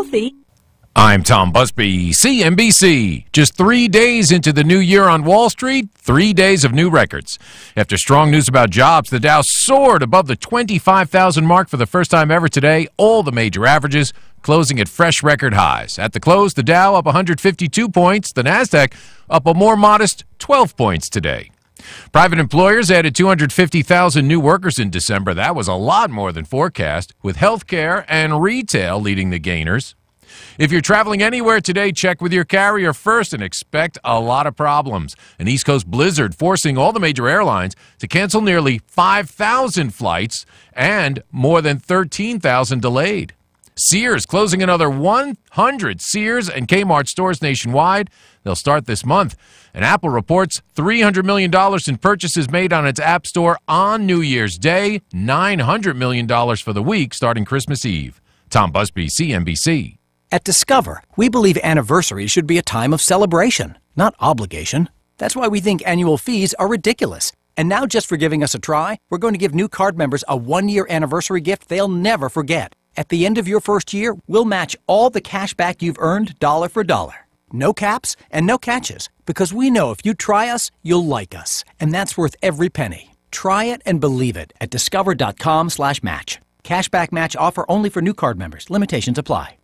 healthy. I'm Tom Busby, CNBC. Just 3 days into the new year on Wall Street, 3 days of new records. After strong news about jobs, the Dow soared above the 25,000 mark for the first time ever today. All the major averages closing at fresh record highs. At the close, the Dow up 152 points, the Nasdaq up a more modest 12 points today. Private employers added 250,000 new workers in December. That was a lot more than forecast, with healthcare and retail leading the gainers. If you're traveling anywhere today, check with your carrier first and expect a lot of problems. An East Coast blizzard forcing all the major airlines to cancel nearly 5,000 flights and more than 13,000 delayed. Sears closing another 100 Sears and Kmart stores nationwide. They'll start this month. And Apple reports $300 million in purchases made on its App Store on New Year's Day, $900 million for the week starting Christmas Eve. Tom Busby, CNBC. At Discover, we believe anniversaries should be a time of celebration, not obligation. That's why we think annual fees are ridiculous. And now, just for giving us a try, we're going to give new card members a one-year anniversary gift they'll never forget. At the end of your first year, we'll match all the cash back you've earned dollar for dollar. No caps and no catches, because we know if you try us, you'll like us. And that's worth every penny. Try it and believe it at discover.com/match. Cashback match offer only for new card members. Limitations apply.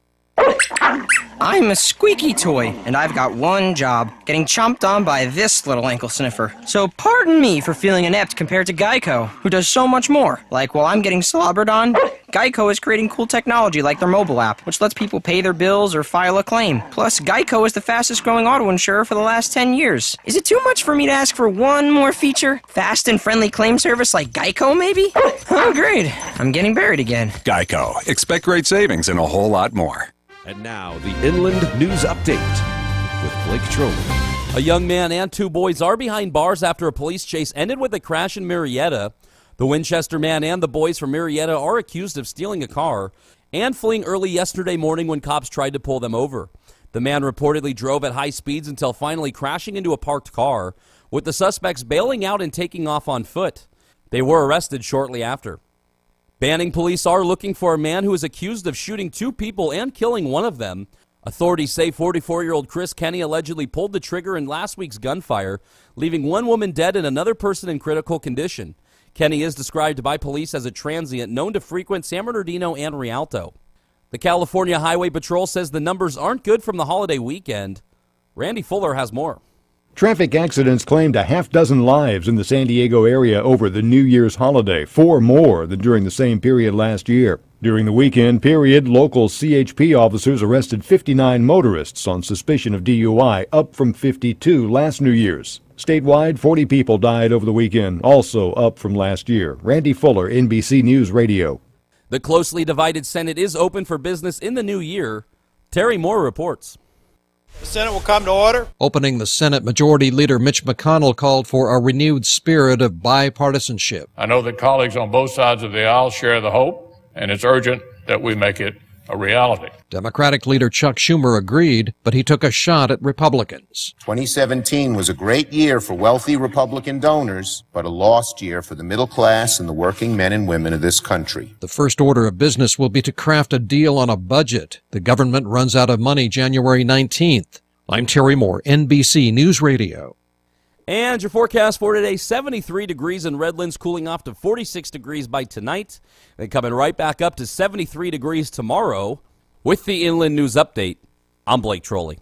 I'm a squeaky toy, and I've got one job, getting chomped on by this little ankle sniffer. So pardon me for feeling inept compared to Geico, who does so much more. Like while I'm getting slobbered on, Geico is creating cool technology like their mobile app, which lets people pay their bills or file a claim. Plus, Geico is the fastest growing auto insurer for the last 10 years. Is it too much for me to ask for one more feature? Fast and friendly claim service like Geico, maybe? Oh, great. I'm getting buried again. Geico. Expect great savings and a whole lot more. And now, the Inland News Update with Blake Trolley. A young man and two boys are behind bars after a police chase ended with a crash in Marietta. The Winchester man and the boys from Marietta are accused of stealing a car and fleeing early yesterday morning when cops tried to pull them over. The man reportedly drove at high speeds until finally crashing into a parked car, with the suspects bailing out and taking off on foot. They were arrested shortly after. Banning police are looking for a man who is accused of shooting two people and killing one of them. Authorities say 44-year-old Chris Kenny allegedly pulled the trigger in last week's gunfire, leaving one woman dead and another person in critical condition. Kenny is described by police as a transient known to frequent San Bernardino and Rialto. The California Highway Patrol says the numbers aren't good from the holiday weekend. Randy Fuller has more. Traffic accidents claimed a half-dozen lives in the San Diego area over the New Year's holiday, 4 more than during the same period last year. During the weekend period, local CHP officers arrested 59 motorists on suspicion of DUI, up from 52 last New Year's. Statewide, 40 people died over the weekend, also up from last year. Randy Fuller, NBC News Radio. The closely divided Senate is open for business in the new year. Terry Moore reports. The Senate will come to order. Opening the Senate, Majority Leader Mitch McConnell called for a renewed spirit of bipartisanship. I know that colleagues on both sides of the aisle share the hope, and it's urgent that we make it a reality. Democratic leader Chuck Schumer agreed, but he took a shot at Republicans. 2017 was a great year for wealthy Republican donors, but a lost year for the middle class and the working men and women of this country. The first order of business will be to craft a deal on a budget. The government runs out of money January 19th. I'm Terry Moore, NBC News Radio. And your forecast for today, 73 degrees in Redlands, cooling off to 46 degrees by tonight. Then coming right back up to 73 degrees tomorrow. With the Inland News Update, I'm Blake Trolley.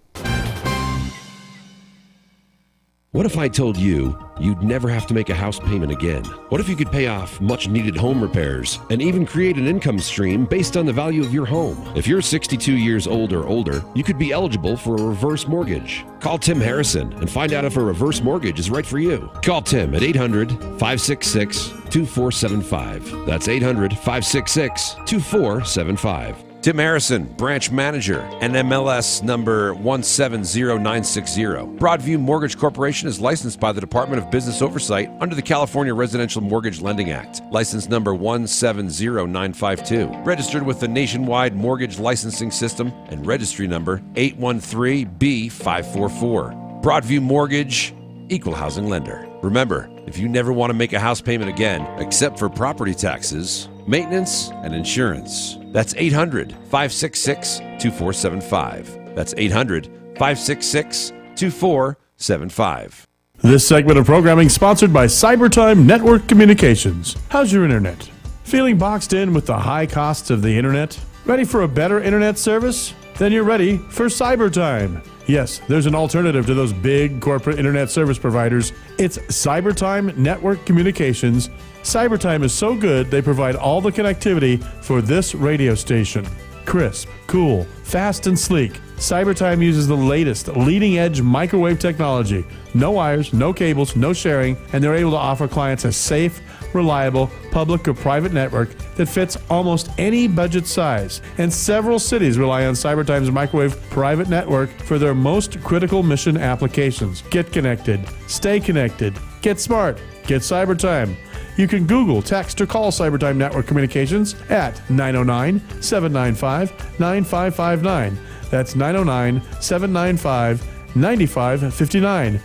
What if I told you you'd never have to make a house payment again? What if you could pay off much-needed home repairs and even create an income stream based on the value of your home? If you're 62 years old or older, you could be eligible for a reverse mortgage. Call Tim Harrison and find out if a reverse mortgage is right for you. Call Tim at 800-566-2475. That's 800-566-2475. Tim Harrison, branch manager, NMLS number 170960. Broadview Mortgage Corporation is licensed by the Department of Business Oversight under the California Residential Mortgage Lending Act. License number 170952. Registered with the Nationwide Mortgage Licensing System and registry number 813B544. Broadview Mortgage, equal housing lender. Remember, if you never want to make a house payment again, except for property taxes, maintenance, and insurance, That's 800 566 2475. That's 800 566 2475. This segment of programming sponsored by Cybertime Network Communications. How's your internet? Feeling boxed in with the high costs of the internet? Ready for a better internet service? Then you're ready for Cybertime. Yes, there's an alternative to those big corporate internet service providers. It's Cybertime Network Communications. Cybertime is so good, they provide all the connectivity for this radio station. Crisp, cool, fast, and sleek. Cybertime uses the latest leading-edge microwave technology. No wires, no cables, no sharing, and they're able to offer clients a safe, reliable, public or private network that fits almost any budget size. And several cities rely on Cybertime's microwave private network for their most critical mission applications. Get connected, stay connected, get smart, get Cybertime. You can Google, text, or call Cybertime Network Communications at 909-795-9559. That's 909-795-9559.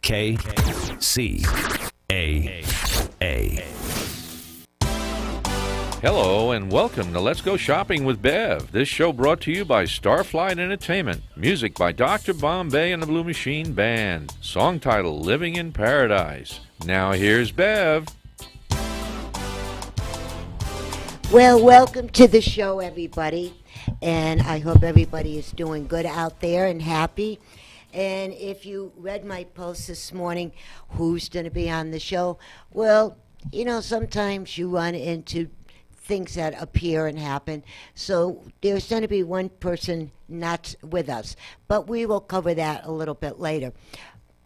Kcaa. Hello and welcome to Let's Go Shopping with Bev. This show brought to you by Starflight Entertainment. Music by Dr. Bombay and the Blue Machine Band. Song title Living in Paradise. Now here's Bev. Well, welcome to the show, everybody. And I hope everybody is doing good out there and happy. And if you read my post this morning, who's going to be on the show? Well, you know, sometimes you run into things that appear and happen. So there's going to be one person not with us. But we will cover that a little bit later.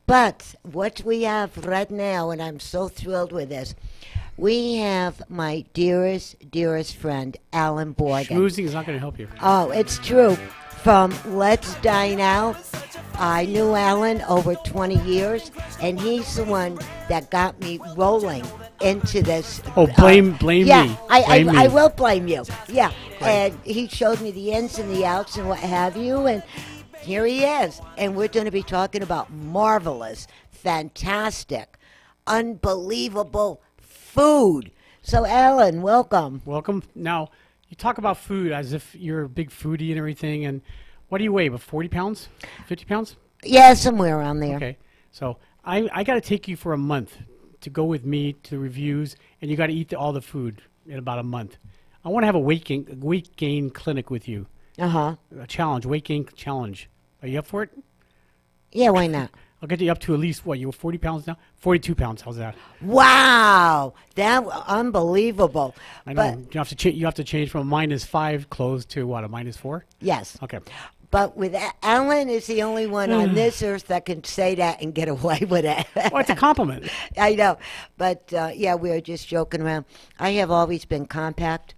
But what we have right now, and I'm so thrilled with this, we have my dearest, dearest friend, Alan Borgen. Schmoozing is not going to help you. Oh, it's true. From Let's Dine Out. I knew Alan over 20 years, and he's the one that got me rolling into this. Oh, blame yeah, me. I will blame you. Yeah, and he showed me the ins and the outs and what have you, and here he is. And we're going to be talking about marvelous, fantastic, unbelievable food. So, Alan, welcome. Welcome. Now, you talk about food as if you're a big foodie and everything. And what do you weigh? About 40 pounds? 50 pounds? Yeah, somewhere around there. Okay. So, I got to take you for a month to go with me to reviews, and you got to eat all the food in about a month. I want to have a weight gain clinic with you. Uh-huh. A challenge, weight gain challenge. Are you up for it? Yeah, why not? I'll get you up to at least, what, you were 40 pounds now? 42 pounds, how's that? Wow, that unbelievable. I know, you have to change from a -5 clothes to what, a -4? Yes. Okay. But with Alan is the only one on this earth that can say that and get away with it. Well, it's a compliment. I know. But, yeah, we were just joking around. I have always been compact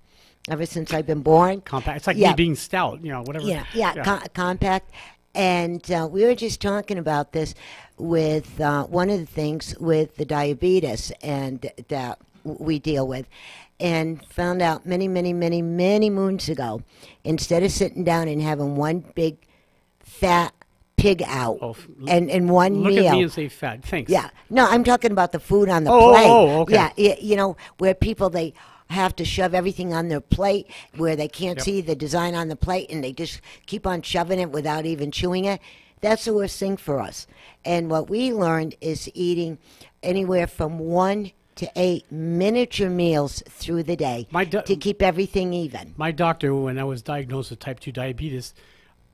ever since I've been born. Compact. It's like me being stout, you know, whatever. Yeah. Compact. And we were just talking about this with one of the things with the diabetes and that we deal with, and found out many, many, many, many moons ago, instead of sitting down and having one big fat pig out and one meal. Look at me and say fat. Thanks. Yeah. No, I'm talking about the food on the plate. Oh, okay. Yeah, you know, where people, they have to shove everything on their plate where they can't see the design on the plate, and they just keep on shoving it without even chewing it. That's the worst thing for us. And what we learned is eating anywhere from 1 to 8 miniature meals through the day to keep everything even. My doctor, when I was diagnosed with type 2 diabetes,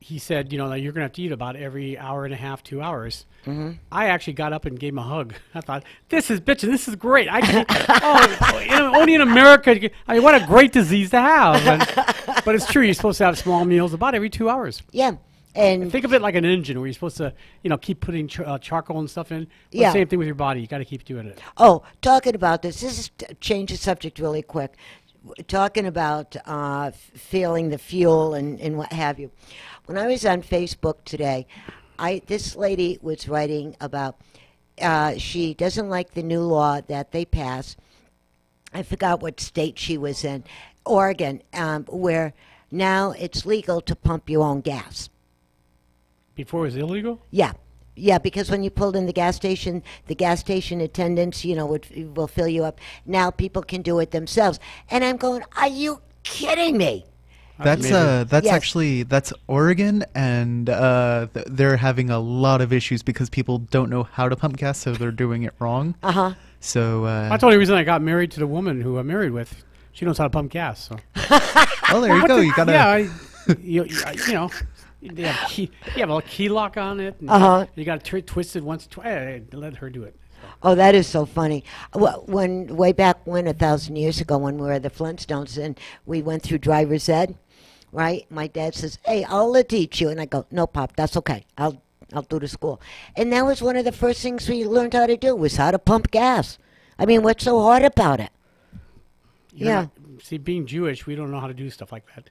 he said, you know, you're going to have to eat about every hour and a half, 2 hours. Mm-hmm. I actually got up and gave him a hug. I thought, this is this is great. Only in America, I mean, what a great disease to have. But it's true, you're supposed to have small meals about every 2 hours. Yeah. And think of it like an engine where you're supposed to, you know, keep putting charcoal and stuff in. But same thing with your body. You got to keep doing it. Oh, talking about this is change the subject really quick. Talking about feeling the fuel and what have you. When I was on Facebook today, this lady was writing about she doesn't like the new law that they passed. I forgot what state she was in, Oregon, where now it's legal to pump your own gas. Before it was illegal? Yeah. Yeah, because when you pulled in the gas station attendants, you know, will fill you up. Now people can do it themselves. And I'm going, are you kidding me? That's That's Yes. actually that's Oregon, and they're having a lot of issues because people don't know how to pump gas, so they're doing it wrong. Uh-huh. So That's the only reason I got married to the woman who I'm married with. She knows how to pump gas. So. well, there you go. You gotta. Yeah, you know, you have a key lock on it. And Uh-huh. You got to twist it once. Let her do it. Oh, that is so funny. Well, way back when, 1,000 years ago, when we were the Flintstones and we went through driver's ed, right? My dad says, "Hey, I'll teach you," and I go, "No, Pop, that's okay. I'll do the school." And that was one of the first things we learned how to do was how to pump gas. I mean, what's so hard about it? Yeah. See, being Jewish, we don't know how to do stuff like that.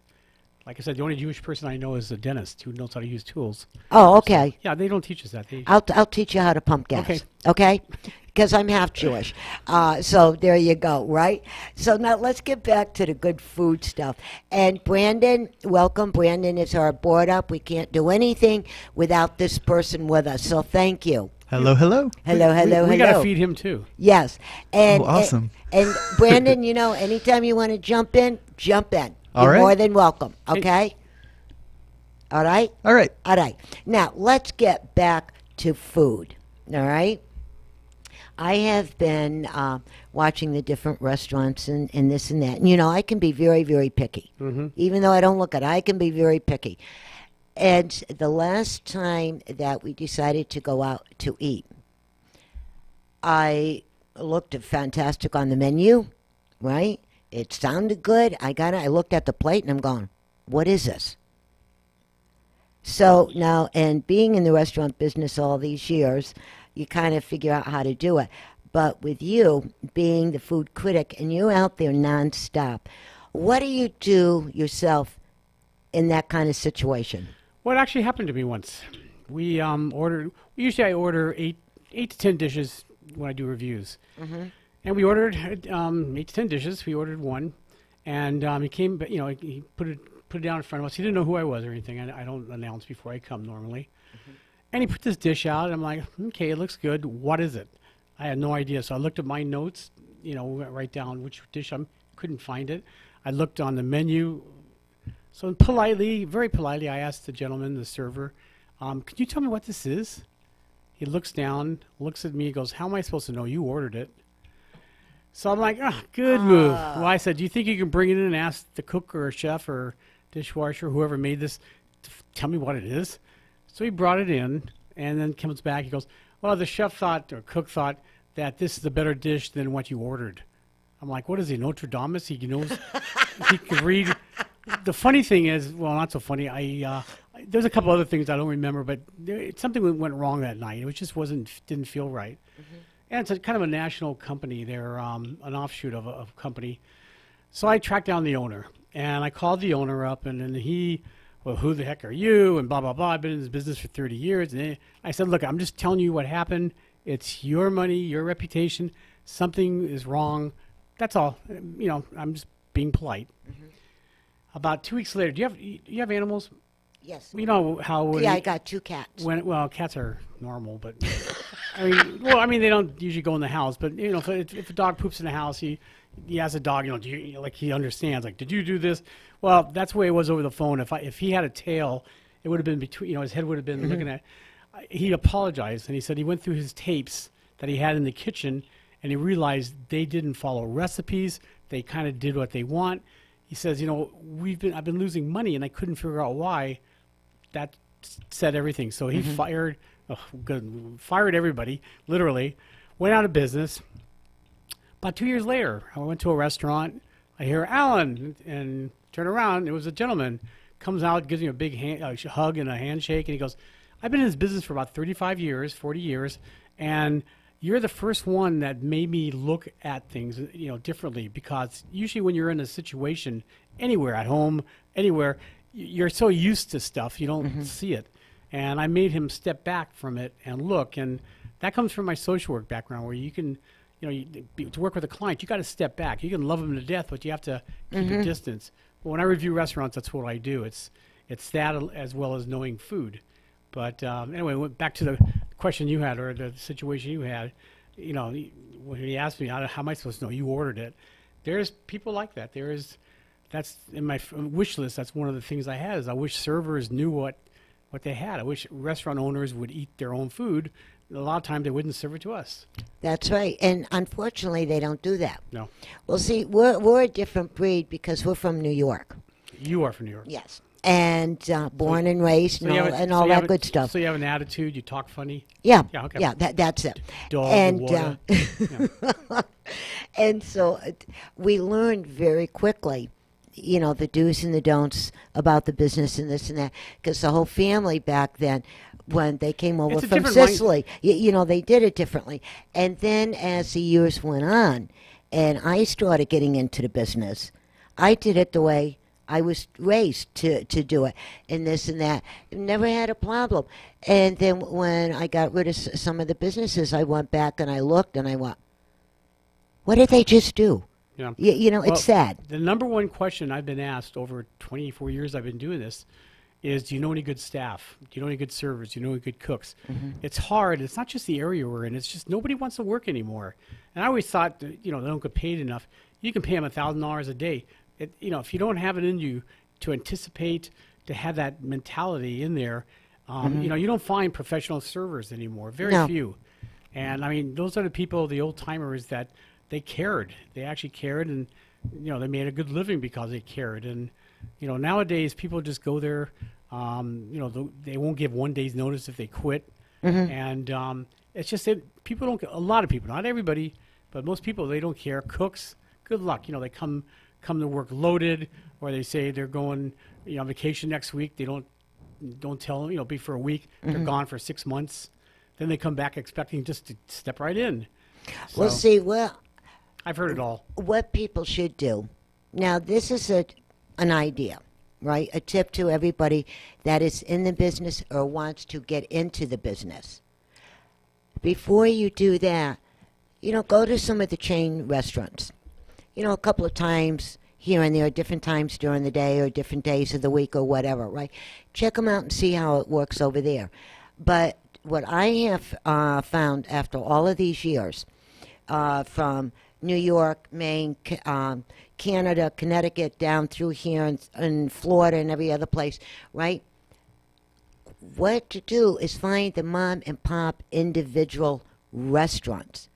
Like I said, the only Jewish person I know is a dentist who knows how to use tools. Oh, okay. So, yeah, they don't teach us that. I'll teach you how to pump gas. Okay. Okay? Because I'm half Jewish. So there you go, right? So now let's get back to the good food stuff. And Brandon, welcome. Brandon is our board up. We can't do anything without this person with us. So thank you. Hello, hello. Hello. We got to feed him too. Yes. And, awesome. And Brandon, anytime you want to jump in, jump in. All You're right. more than welcome. Okay? All right? All right. All right. Now, let's get back to food. All right? I have been watching the different restaurants and this and that. And, I can be very, very picky. Mm-hmm. Even though I don't look at it, I can be very picky. And the last time that we decided to go out to eat, I looked at fantastic on the menu, right? It sounded good. I looked at the plate and I'm going, what is this? So now, and being in the restaurant business all these years, you kind of figure out how to do it. But with you being the food critic and you're out there nonstop, what do you do yourself in that kind of situation? What actually happened to me once? We usually I order 8 to 10 dishes when I do reviews. Mm-hmm. And we ordered 8 to 10 dishes. We ordered one, and he came. But he put it down in front of us. He didn't know who I was or anything. I don't announce before I come normally. Mm-hmm. And he put this dish out. And I'm like, okay, it looks good. What is it? I had no idea. So I looked at my notes. Write down which dish. I couldn't find it. I looked on the menu. So very politely, I asked the gentleman, the server, "Could you tell me what this is?" He looks down, looks at me, goes, "How am I supposed to know? You ordered it." So I'm like, good move. Well, I said, "Do you think you can bring it in and ask the cook or chef or dishwasher, whoever made this, to tell me what it is?" So he brought it in and then comes back. He goes, "Well, the chef thought or cook thought that this is a better dish than what you ordered." I'm like, what is he, Notre Dame? He knows, he can read. The funny thing is, well, not so funny. There's a couple other things I don't remember, but something went wrong that night. It just didn't feel right. Mm-hmm. And it's kind of a national company. They're an offshoot of a company. So I tracked down the owner, and I called the owner up, and then well, who the heck are you? And blah, blah, blah. I've been in this business for 30 years. And I said, look, I'm just telling you what happened. It's your money, your reputation. Something is wrong. That's all. I'm just being polite. Mm-hmm. About 2 weeks later, do you have animals? Yes. You know how? Yeah, I got 2 cats. Well, cats are normal, but I mean, they don't usually go in the house. But if a dog poops in the house, he has a dog. He understands. Like, did you do this? Well, that's the way it was over the phone. If he had a tail, it would have been between. His head would have been looking at. He apologized and he said he went through his tapes that he had in the kitchen and he realized they didn't follow recipes. They kind of did what they want. He says, I've been losing money and I couldn't figure out why. That said everything. So he fired everybody, literally, went out of business. About 2 years later, I went to a restaurant. I hear Alan and turn around. It was a gentleman. Comes out, gives me a big hug and a handshake. And he goes, I've been in this business for about 35 years, 40 years. And you're the first one that made me look at things, differently, because usually when you're in a situation anywhere, at home, anywhere, you're so used to stuff, you don't see it. And I made him step back from it and look. And that comes from my social work background, where you can, to work with a client, you got to step back. You can love them to death, but you have to keep a distance. But when I review restaurants, that's what I do. It's that as well as knowing food. But anyway, back to the question you had, or the situation you had. When he asked me, how am I supposed to know? You ordered it. There's people like that. There is, that's in my wish list. That's one of the things I had. Is I wish servers knew what they had. I wish restaurant owners would eat their own food. A lot of times they wouldn't serve it to us. That's right. And unfortunately, they don't do that. No. Well, see, we're a different breed because we're from New York. You are from New York. Yes. And born and raised and all that good stuff. So you have an attitude. You talk funny. Yeah. Yeah. Okay. Yeah. That's it. Dog and water. and so we learned very quickly, you know, the do's and the don'ts about the business and this and that, because the whole family back then, when they came over from Sicily, you know, they did it differently. And then as the years went on, and I started getting into the business, I did it the way I was raised to do it, and this and that. Never had a problem. And then when I got rid of some of the businesses, I went back and I looked and I went, what did they just do? Yeah. You know, well, it's sad. The number one question I've been asked over 24 years I've been doing this is, do you know any good staff? Do you know any good servers? Do you know any good cooks? Mm-hmm. It's hard. It's not just the area we're in. It's just nobody wants to work anymore. And I always thought that, you know, they don't get paid enough. You can pay them $1,000 a day. You know, if you don't have it in you to anticipate, to have that mentality in there, you know, you don't find professional servers anymore. Very few. And I mean, those are the people, the old timers that they cared. They actually cared, and you know, they made a good living because they cared. And you know, nowadays people just go there. You know, they won't give 1 day's notice if they quit. And it's just that people don't. A lot of people, not everybody, but most people, they don't care. Cooks, good luck. You know, they come to work loaded, or they say they're going, you know, on vacation next week. They don't tell them, you know, be for a week. They're gone for 6 months. Then they come back expecting just to step right in. So, Well, see, well, I've heard it all. What people should do. Now, this is an idea, right? A tip to everybody that is in the business or wants to get into the business. Before you do that, you know, go to some of the chain restaurants. You know, a couple of times here and there, different times during the day or different days of the week or whatever, right? Check them out and see how it works over there. But what I have found after all of these years, from New York, Maine, Canada, Connecticut, down through here in Florida and every other place, right? What to do is find the mom and pop individual restaurants.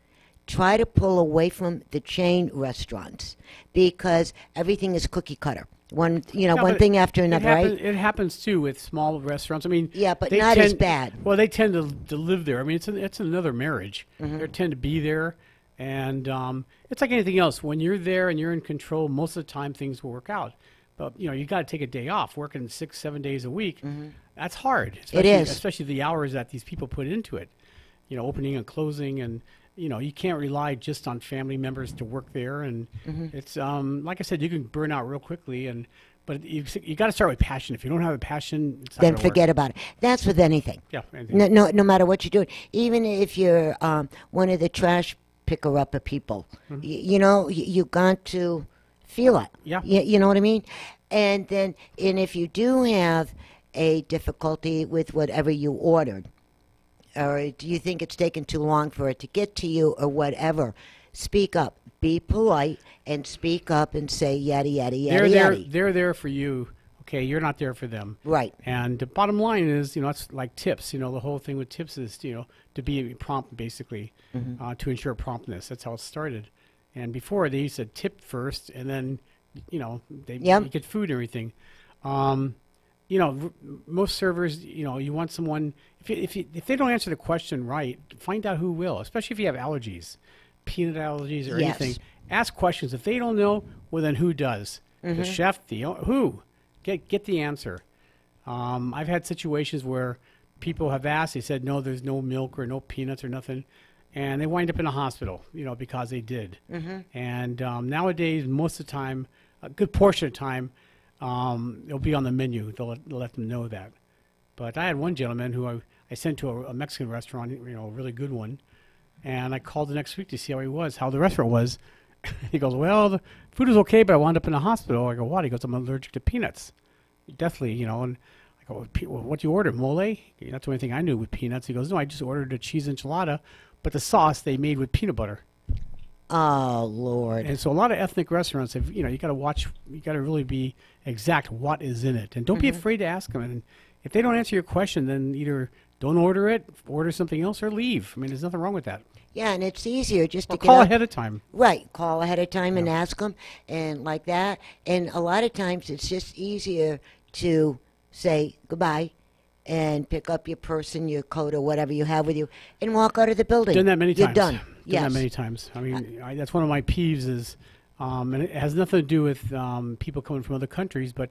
Try to pull away from the chain restaurants because everything is cookie cutter. One thing after another, right? It happens too with small restaurants. I mean, yeah, but not as bad. Well, they tend to live there. I mean, it's another marriage. They tend to be there, and it's like anything else. When you're there and you're in control, most of the time things will work out. But you know, you got to take a day off. Working 6-7 days a week, that's hard. It is, especially the hours that these people put into it. You know, opening and closing, and you know, you can't rely just on family members to work there. And it's like I said, you can burn out real quickly. But you got to start with passion. If you don't have a passion, it's not then gonna forget work. about it. That's with anything. Yeah. Anything. No matter what you're doing, even if you're one of the trash picker upper people, you know, you got to feel it. Yeah. You know what I mean? And if you do have a difficulty with whatever you ordered, or do you think it's taken too long for it to get to you or whatever, speak up. Be polite and speak up and say yada, yada, yada, yada. They're there for you. Okay, you're not there for them. Right. And the bottom line is, you know, it's like tips. You know, the whole thing with tips is, you know, to be prompt, basically, to ensure promptness. That's how it started. And before, they used to tip first, and then, you know, they get food and everything. You know, most servers, you know, you want someone, if they don't answer the question right, find out who will, especially if you have allergies, peanut allergies or anything. Ask questions. If they don't know, well, then who does? The chef, who? Get the answer. I've had situations where people have asked, they said, no, there's no milk or no peanuts or nothing, and they wind up in a hospital, you know, because they did. And nowadays, most of the time, a good portion of the time, it'll be on the menu. They'll let them know that. But I had one gentleman who I sent to a Mexican restaurant, you know, a really good one, and I called the next week to see how the restaurant was. He goes, well, the food is okay, but I wound up in a hospital. I go, what? He goes, I'm allergic to peanuts. Definitely, you know. And I go, well, what do you order, mole? That's the only thing I knew with peanuts. He goes, no, I just ordered a cheese enchilada, but the sauce they made with peanut butter. Oh, Lord. And so a lot of ethnic restaurants have, you got to watch, you got to really be exact what is in it. And don't be afraid to ask them. And if they don't answer your question, then either don't order it, order something else, or leave. I mean, there's nothing wrong with that. Yeah, and it's easier just to call ahead of time. Right, call ahead of time and ask them, and like that. And a lot of times it's just easier to say goodbye and pick up your purse and your coat or whatever you have with you and walk out of the building. Done that many times. You're done. Done that many times. I mean, that's one of my peeves is, and it has nothing to do with people coming from other countries, but,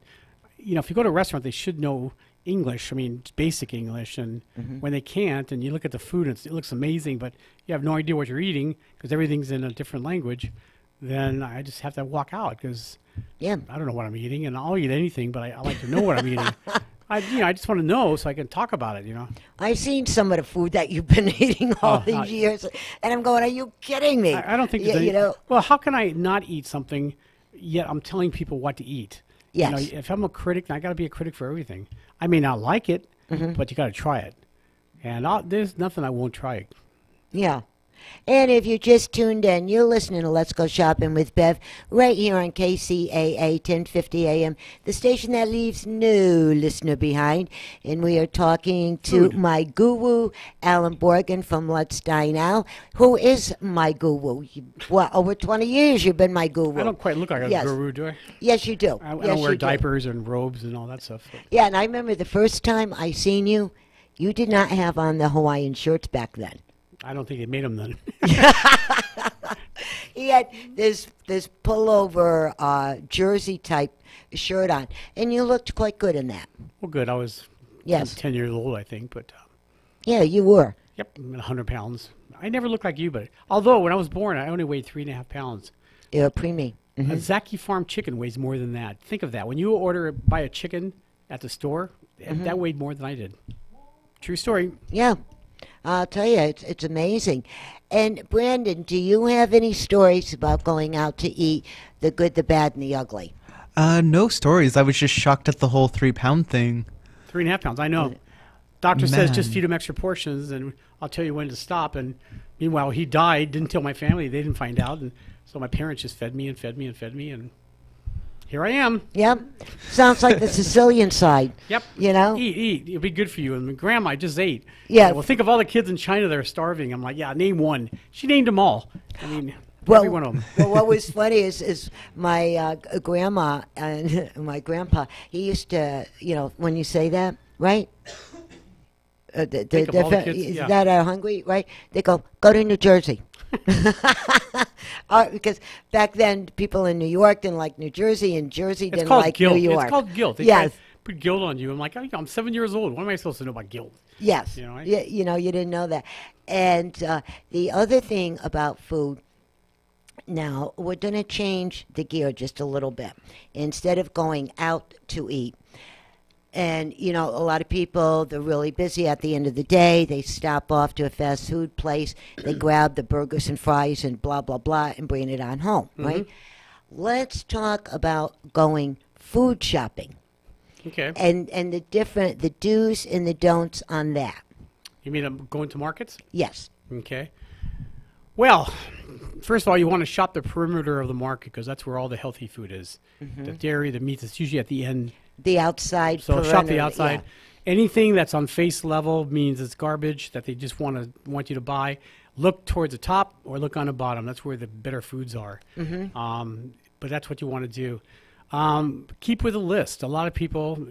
if you go to a restaurant, they should know English. I mean, basic English. And when they can't, and you look at the food, and it looks amazing, but you have no idea what you're eating because everything's in a different language, then I just have to walk out because I don't know what I'm eating, and I'll eat anything, but I like to know what I'm eating. I just want to know so I can talk about it, I've seen some of the food that you've been eating all these years, and I'm going, are you kidding me? I don't think well, how can I not eat something, yet I'm telling people what to eat? Yes. If I'm a critic, I got to be a critic for everything. I may not like it, but you got to try it. And there's nothing I won't try. Yeah. And if you just tuned in, you're listening to Let's Go Shopping with Bev right here on Kcaa 1050 AM, the station that leaves no listener behind. And we are talking to my guru, Alan Borgen from Let's Dine Out, who is my guru. Well, over 20 years you've been my guru. I don't quite look like a guru, do I? Yes, you do. I don't wear diapers and robes and all that stuff. Yeah, and I remember the first time I seen you, you did not have on the Hawaiian shirts back then. I don't think they made them then. He had this pullover jersey type shirt on, and you looked quite good in that. Well, good. I was 10 years old, I think, but yeah, you were. Yep, 100 pounds. I never looked like you, but although when I was born, I only weighed 3.5 pounds. You're preemie. A Zaki Farm chicken weighs more than that. Think of that. When you buy a chicken at the store, that weighed more than I did. True story. Yeah. I'll tell you, it's amazing. And Brandon, do you have any stories about going out to eat, the good, the bad, and the ugly? No stories. I was just shocked at the whole 3 pound thing. 3.5 pounds, I know. Doctor says just feed him extra portions, and I'll tell you when to stop. And meanwhile, he died, didn't tell my family. They didn't find out. And so my parents just fed me and fed me and fed me, and here I am. Yep. Sounds like the Sicilian side. Yep. Eat. It'll be good for you. And Grandma, I just ate. Yeah. Well, think of all the kids in China that are starving. I'm like, yeah, name one. She named them all. I mean, every one of them. Well, what was funny is my grandma and my grandpa, he used to, when you say that, right? That are hungry, right? They go to New Jersey. Because back then, people in New York didn't like New Jersey, and Jersey didn't like guilt. New York. It's called guilt. Yes. Put guilt on you. I'm like, I'm 7 years old. What am I supposed to know about guilt? Yes. You didn't know that. And the other thing about food, now, we're going to change the gear just a little bit. Instead of going out to eat, and, a lot of people, they're really busy at the end of the day. They stop off to a fast food place. They grab the burgers and fries and blah, blah, blah, and bring it on home, right? Let's talk about going food shopping. Okay. And the do's and the don'ts on that. You mean I'm going to markets? Yes. Okay. Well, first of all, you want to shop the perimeter of the market because that's where all the healthy food is. The dairy, the meats, it's usually at the end. The outside. So shop the outside. Yeah. Anything that's on face level means it's garbage that they just want you to buy. Look towards the top or look on the bottom. That's where the better foods are. But that's what you want to do. Keep with a list. A lot of people,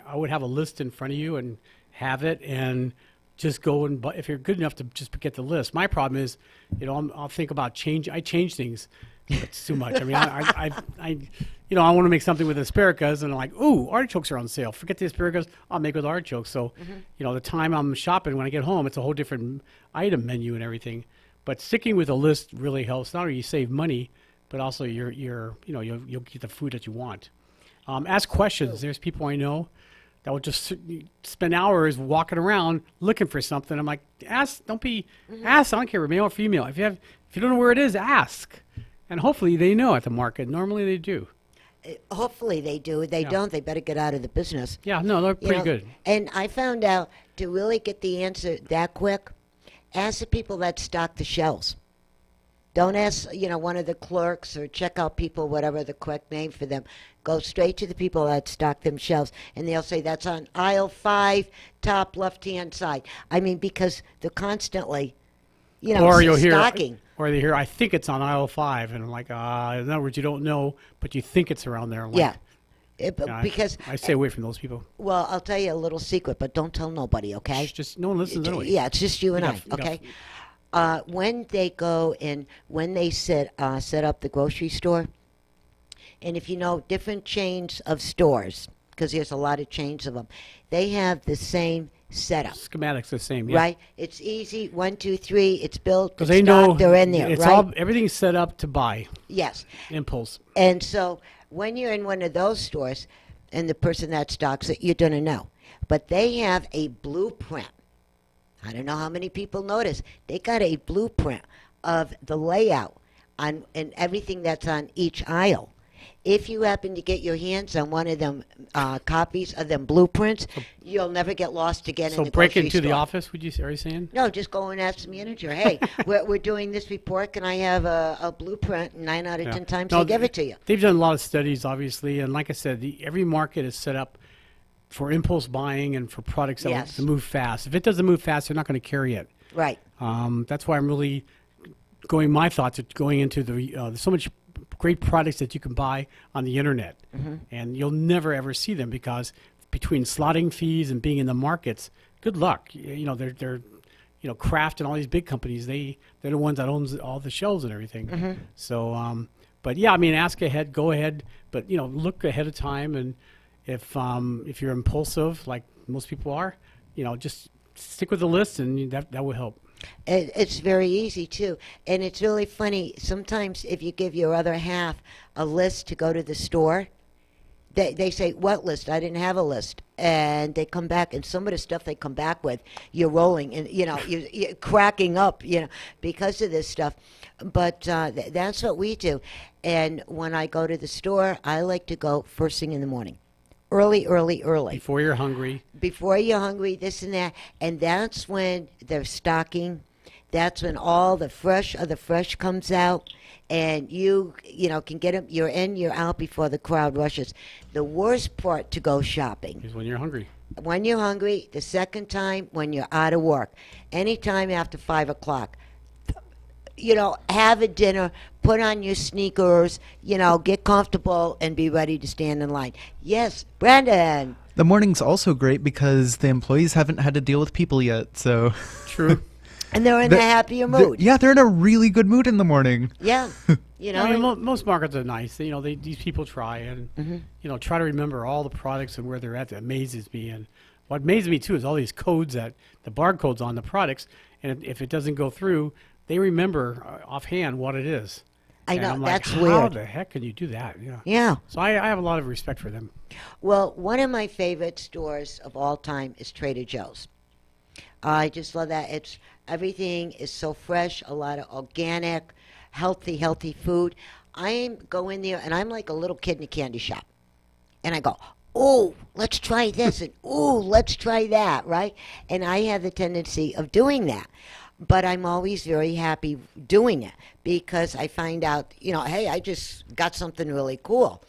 I would have a list in front of you and have it and just go and buy. If you're good enough to just get the list. My problem is, I'll think about change. I change things. It's too much. I mean, I want to make something with asparagus, and I'm like, ooh, artichokes are on sale. Forget the asparagus. I'll make with artichokes. So, the time I'm shopping, when I get home, it's a whole different item menu and everything. But sticking with a list really helps. Not only you save money, but also you'll get the food that you want. Ask questions. There's people I know that will just spend hours walking around looking for something. I'm like, ask. Don't be ask. I don't care, male or female. If you don't know where it is, ask. And hopefully they know at the market. Normally they do. Hopefully they do. If they don't, they better get out of the business. Yeah, no, they're pretty good. And I found out to really get the answer that quick, ask the people that stock the shelves. Don't ask, one of the clerks or checkout people, whatever the correct name for them. Go straight to the people that stock them shelves, and they'll say that's on aisle 5, top left-hand side. I mean, because they're constantly, or you'll stocking. Or they hear, I think it's on aisle 5, and I'm like, in other words, you don't know, but you think it's around there. Yeah. Because I stay away from those people. Well, I'll tell you a little secret, but don't tell nobody, okay? Just no one listens anyway. Yeah, it's just you and I, okay? When they go and when they set up the grocery store, and if you know different chains of stores, because there's a lot of chains of them, they have the same setup. Schematics the same, yeah. Right? It's easy. 1, 2, 3. It's built. Because they know they're in there. It's right? Everything's set up to buy. Yes. Impulse. And so when you're in one of those stores, and the person that stocks it, you're gonna know. But they have a blueprint. I don't know how many people notice. They got a blueprint of the layout and everything that's on each aisle. If you happen to get your hands on one of them copies of them blueprints, you'll never get lost again in the grocery store. So break into the office, are you saying? No, just go and ask the manager, hey, we're doing this report. Can I have a blueprint? And 9 out of 10 times they give it to you. They've done a lot of studies, obviously. And like I said, every market is set up for impulse buying and for products that to move fast. If it doesn't move fast, they're not going to carry it. Right. That's why I'm really my thoughts are going into there's so much great products that you can buy on the internet, and you'll never ever see them because between slotting fees and being in the markets, good luck. They're Kraft and all these big companies. They're the ones that owns all the shelves and everything. So, but yeah, I mean, ask ahead, go ahead, but look ahead of time, and if you're impulsive like most people are, just stick with the list, and that will help. It's very easy, too. And it's really funny. Sometimes if you give your other half a list to go to the store, they say, what list? I didn't have a list. And they come back, and some of the stuff they come back with, you're rolling, and, you're cracking up, because of this stuff. But that's what we do. And when I go to the store, I like to go first thing in the morning. Early. Before you're hungry. Before you're hungry, this and that. And that's when they're stocking. That's when all the fresh of the fresh comes out. And you can get them. You're in, you're out before the crowd rushes. The worst part to go shopping is when you're hungry. When you're hungry. The second time, when you're out of work. Anytime after 5 o'clock. Have a dinner, put on your sneakers, get comfortable and be ready to stand in line. Yes, Brandon. The morning's also great because the employees haven't had to deal with people yet, so. True. And they're in a happier mood. They're in a really good mood in the morning. Yeah. Most markets are nice. These people try and, try to remember all the products and where they're at. That amazes me. And what amazes me, too, is all these codes the barcodes on the products. And if it doesn't go through, they remember offhand what it is. I know, that's weird. How the heck can you do that? Yeah. So I have a lot of respect for them. Well, one of my favorite stores of all time is Trader Joe's. I just love that. Everything is so fresh, a lot of organic, healthy food. I go in there, and I'm like a little kid in a candy shop. And I go, oh, let's try this, and oh, let's try that, right? And I have the tendency of doing that. But I'm always very happy doing it because I find out, hey, I just got something really cool,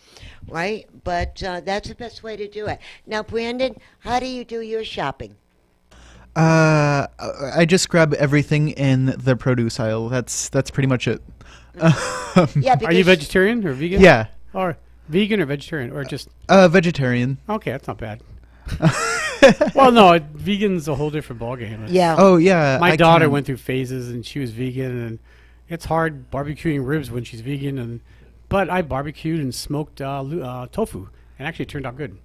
right? But that's the best way to do it. Now, Brandon, how do you do your shopping? I just grab everything in the produce aisle. That's pretty much it. Are you vegetarian or vegan? Yeah. Or vegan or vegetarian or just? Vegetarian. Okay, that's not bad. Well, no, vegan's a whole different ballgame. Yeah. Oh, yeah. My daughter went through phases, and she was vegan, and it's hard barbecuing ribs when she's vegan. But I barbecued and smoked tofu, and actually it turned out good.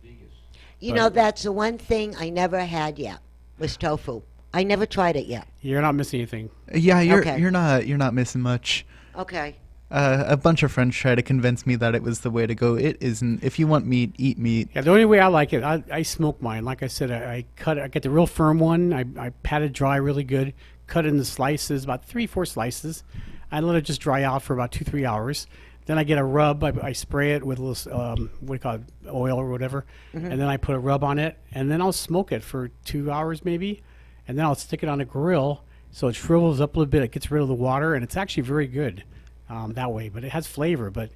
That's the one thing I never had yet was tofu. I never tried it yet. You're not missing anything. Yeah, you're not missing much. Okay. A bunch of friends try to convince me that it was the way to go. It isn't. If you want meat, eat meat. Yeah, the only way I like it, I smoke mine. Like I said, I get the real firm one. I pat it dry really good, cut it into slices, about 3-4 slices. I let it just dry out for about 2-3 hours. Then I get a rub. I spray it with a little, oil or whatever. And then I put a rub on it. And then I'll smoke it for 2 hours maybe. And then I'll stick it on a grill. so it shrivels up a little bit. It gets rid of the water, and it's actually very good that way. But it has flavor. But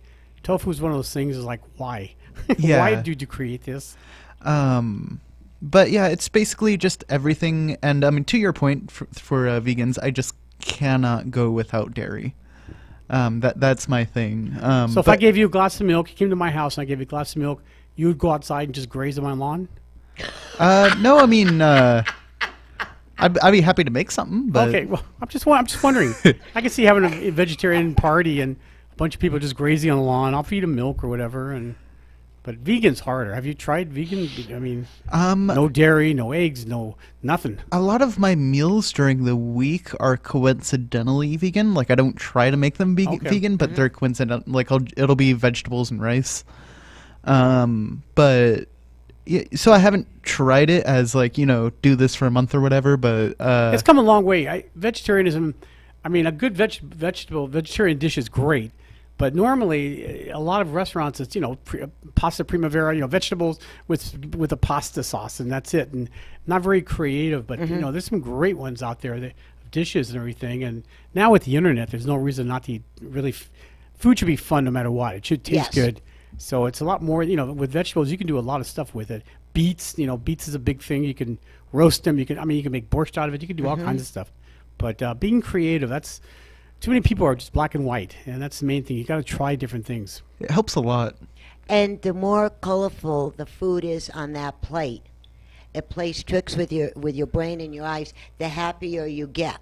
tofu is one of those things. Is like, why? Yeah. Why did you create this? But yeah, it's basically just everything. And I mean, to your point, for vegans, I just cannot go without dairy. That's my thing. So if I gave you a glass of milk, you came to my house and I gave you a glass of milk, you would go outside and just graze on my lawn? No, I mean, I'd be happy to make something. But Okay, well, I'm just wondering. I can see having a vegetarian party and a bunch of people just grazing on the lawn. I'll feed them milk or whatever. But vegan's harder. Have you tried vegan? I mean, no dairy, no eggs, no nothing. A lot of my meals during the week are coincidentally vegan. Like, I don't try to make them vegan, but they're coincidental. Like, it'll be vegetables and rice. But yeah, so I haven't tried it as like, do this for a month or whatever. But it's come a long way. Vegetarianism. I mean, a good vegetarian dish is great. But normally, a lot of restaurants, it's pasta primavera, vegetables with a pasta sauce, and that's it. And not very creative, but there's some great ones out there, dishes and everything. And now with the internet, there's no reason not to eat. Really, food should be fun no matter what. It should taste good. So it's a lot more. With vegetables, you can do a lot of stuff with it. Beets, beets is a big thing. You can roast them. You can make borscht out of it. You can do all kinds of stuff. But being creative, that's. Too many people are just black and white, and that's the main thing. You got to try different things. It helps a lot. And the more colorful the food is on that plate, it plays tricks with your brain and your eyes. The happier you get,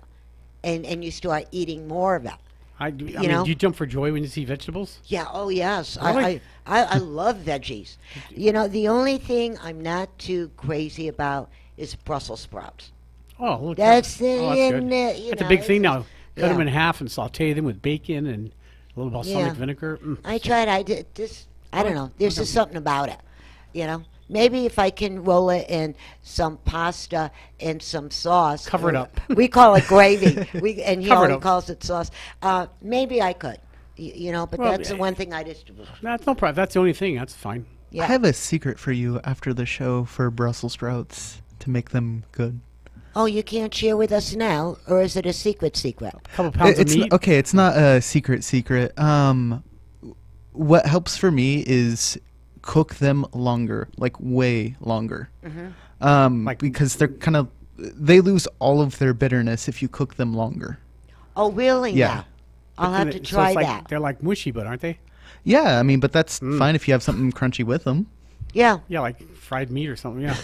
and you start eating more of it. I mean, do you jump for joy when you see vegetables? Yeah. Oh yes. Really? I love veggies. The only thing I'm not too crazy about is Brussels sprouts. Oh, look, that's good. That's a big thing now. Cut them in half and saute them with bacon and a little balsamic vinegar. I tried. I did this. I don't know. There's just something about it. Maybe if I can roll it in some pasta and some sauce. Cover it up. We call it gravy. And he Cover it only up. calls it sauce. Maybe I could. But that's the one thing I just. That's no problem. That's the only thing. That's fine. Yeah. I have a secret for you after the show for Brussels sprouts to make them good. Oh, you can't share with us now, or is it a secret? A couple pounds of meat? Okay, it's not a secret. What helps for me is cook them longer, like way longer. Because they lose all of their bitterness if you cook them longer. Oh, really? Yeah. I'll have to try that. They're like mushy, but aren't they? Yeah, I mean, but that's fine if you have something crunchy with them. Yeah. Yeah, like fried meat or something, yeah.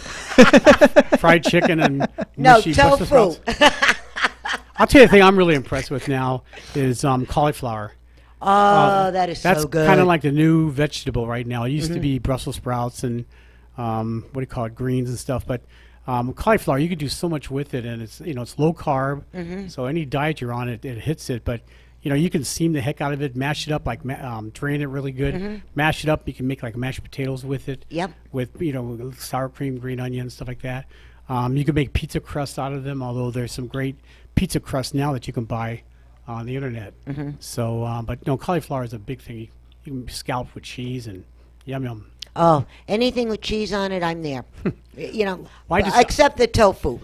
Fried chicken and mushy tofu. Brussels sprouts. I'll tell you the thing I'm really impressed with now is cauliflower. Oh, that is so good. That's kind of like the new vegetable right now. It used to be Brussels sprouts and greens and stuff, but cauliflower, you can do so much with it, and it's low carb, so any diet you're on, it hits it, but you can steam the heck out of it, mash it up, drain it really good, mash it up. You can make like mashed potatoes with it. Yep. With sour cream, green onions, stuff like that. You can make pizza crust out of them, although there's some great pizza crust now that you can buy on the internet. So, but cauliflower is a big thing. You can scalp with cheese and yum yum. Oh, anything with cheese on it, I'm there. Except the tofu.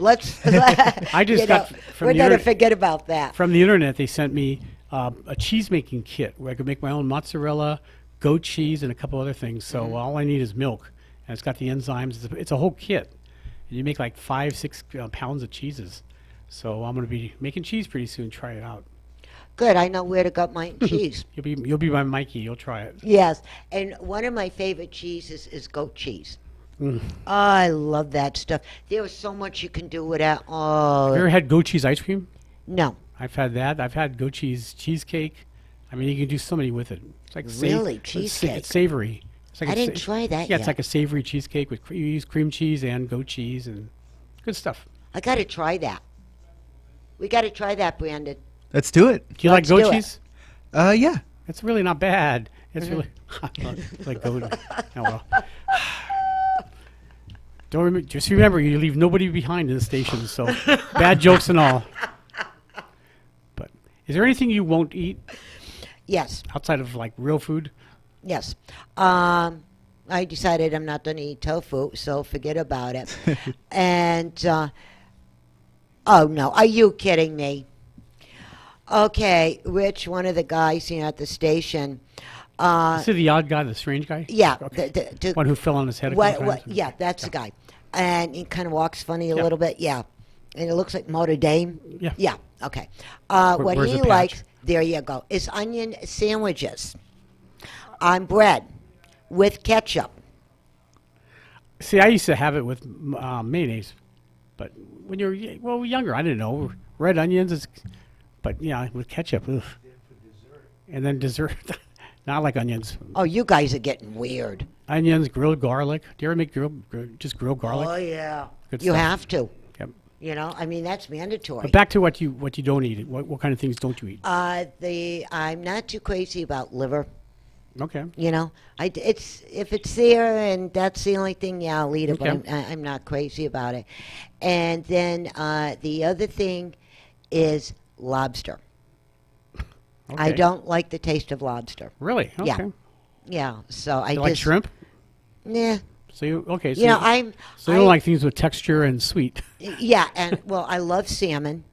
I just got from we're going to forget about that. From the internet, they sent me a cheese making kit where I could make my own mozzarella, goat cheese, and a couple other things. So all I need is milk, and it's got the enzymes. It's a whole kit. And you make like 5-6 pounds of cheeses. So I'm going to be making cheese pretty soon. Try it out. Good. I know where to get my cheese. You'll be my Mikey. You'll try it. Yes. And one of my favorite cheeses is goat cheese. Oh, I love that stuff. There is so much you can do with that. Oh. Have you ever had goat cheese ice cream? No. I've had that. I've had goat cheese cheesecake. I mean, you can do so many with it. It's like really cheesecake. It's savory. It's like I didn't try that. Yeah, it's like a savory cheesecake with you use cream cheese and goat cheese and good stuff. I got to try that. We got to try that, Brandon. Let's do it. Do you like goat cheese? Yeah. It's really not bad. It's really like goat. Oh well. Just remember, you leave nobody behind in the station. So bad jokes and all. But is there anything you won't eat? Yes. Outside of like real food? Yes. I decided I'm not going to eat tofu, so forget about it. And Oh, no. Are you kidding me? Okay, Rich, one of the guys here at the station. Is it the odd guy, the strange guy? Yeah. Okay. The one who fell on his head a couple times? Yeah, that's the guy. And he kind of walks funny a little bit. Yeah. And it looks like Notre Dame. Yeah. Yeah, okay. What where's he the patch? likes, there you go, is onion sandwiches on bread with ketchup. See, I used to have it with mayonnaise, but when you're younger, I didn't know red onions. But yeah, with ketchup. Ugh. And then dessert, not like onions. Oh, you guys are getting weird. Onions, grilled garlic. Do you ever make just grilled garlic? Oh yeah, Good you stuff. have to. Yep. You know, I mean that's mandatory. But back to what you don't eat. What kind of things don't you eat? I'm not too crazy about liver. Okay. You know, if it's there and that's the only thing, yeah, I'll eat it. Okay. But I'm not crazy about it. And then the other thing is lobster. I Okay. don't like the taste of lobster. Really? Okay. Yeah. Yeah. So I You just like shrimp? Nah. So you okay? So You know, So you don't like things with texture and sweet. Yeah, and well, I love salmon.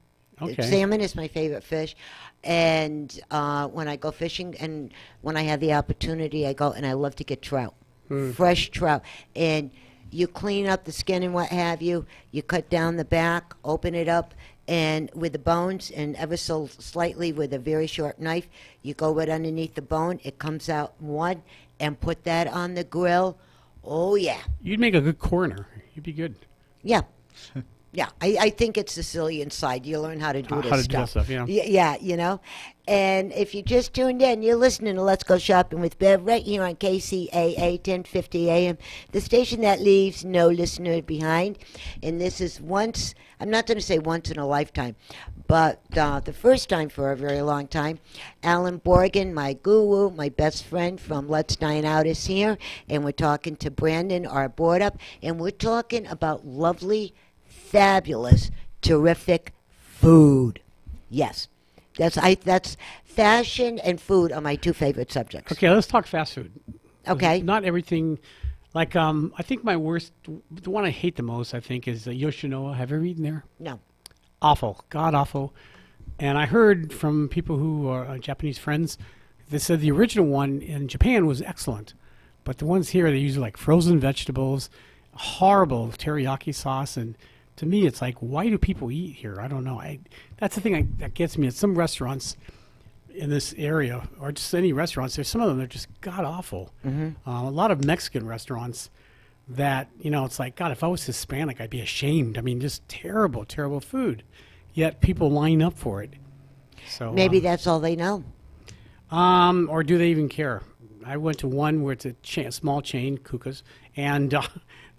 Okay. Salmon is my favorite fish. And when I go fishing and when I have the opportunity, I go and I love to get trout, fresh trout. And you clean up the skin and what have you. You cut down the back, open it up, and with the bones and ever so slightly with a very short knife, you go right underneath the bone. It comes out one, and put that on the grill. Oh, yeah. You'd make a good coroner. You'd be good. Yeah. Yeah, I think it's Sicilian side. You learn how to do this How to stuff. do that stuff, yeah. Yeah, you know. And if you just tuned in, you're listening to Let's Go Shopping with Bev right here on Kcaa 1050 AM, the station that leaves no listener behind. And this is once, I'm not going to say once in a lifetime, but the first time for a very long time. Alan Borgen, my guru, my best friend from Let's Dine Out is here. And we're talking to Brandon, our board up. And we're talking about lovely, fabulous, terrific food. Yes. That's fashion and food are my two favorite subjects. Okay, let's talk fast food. Okay. Not everything. Like I think my worst, the one I hate the most, I think, is Yoshinoya. Have you ever eaten there? No. Awful, god awful. And I heard from people who are Japanese friends, they said the original one in Japan was excellent, but the ones here they use like frozen vegetables, horrible teriyaki sauce, and to me it's like, why do people eat here? I don't know. That's the thing that gets me at some restaurants in this area, or just any restaurants. There's some of them that are just god awful. A lot of Mexican restaurants that, you know, it's like, God, if I was Hispanic, I'd be ashamed. I mean, just terrible, terrible food. Yet people line up for it. So Maybe that's all they know. Or do they even care? I went to one where it's a small chain, Kcaa's, and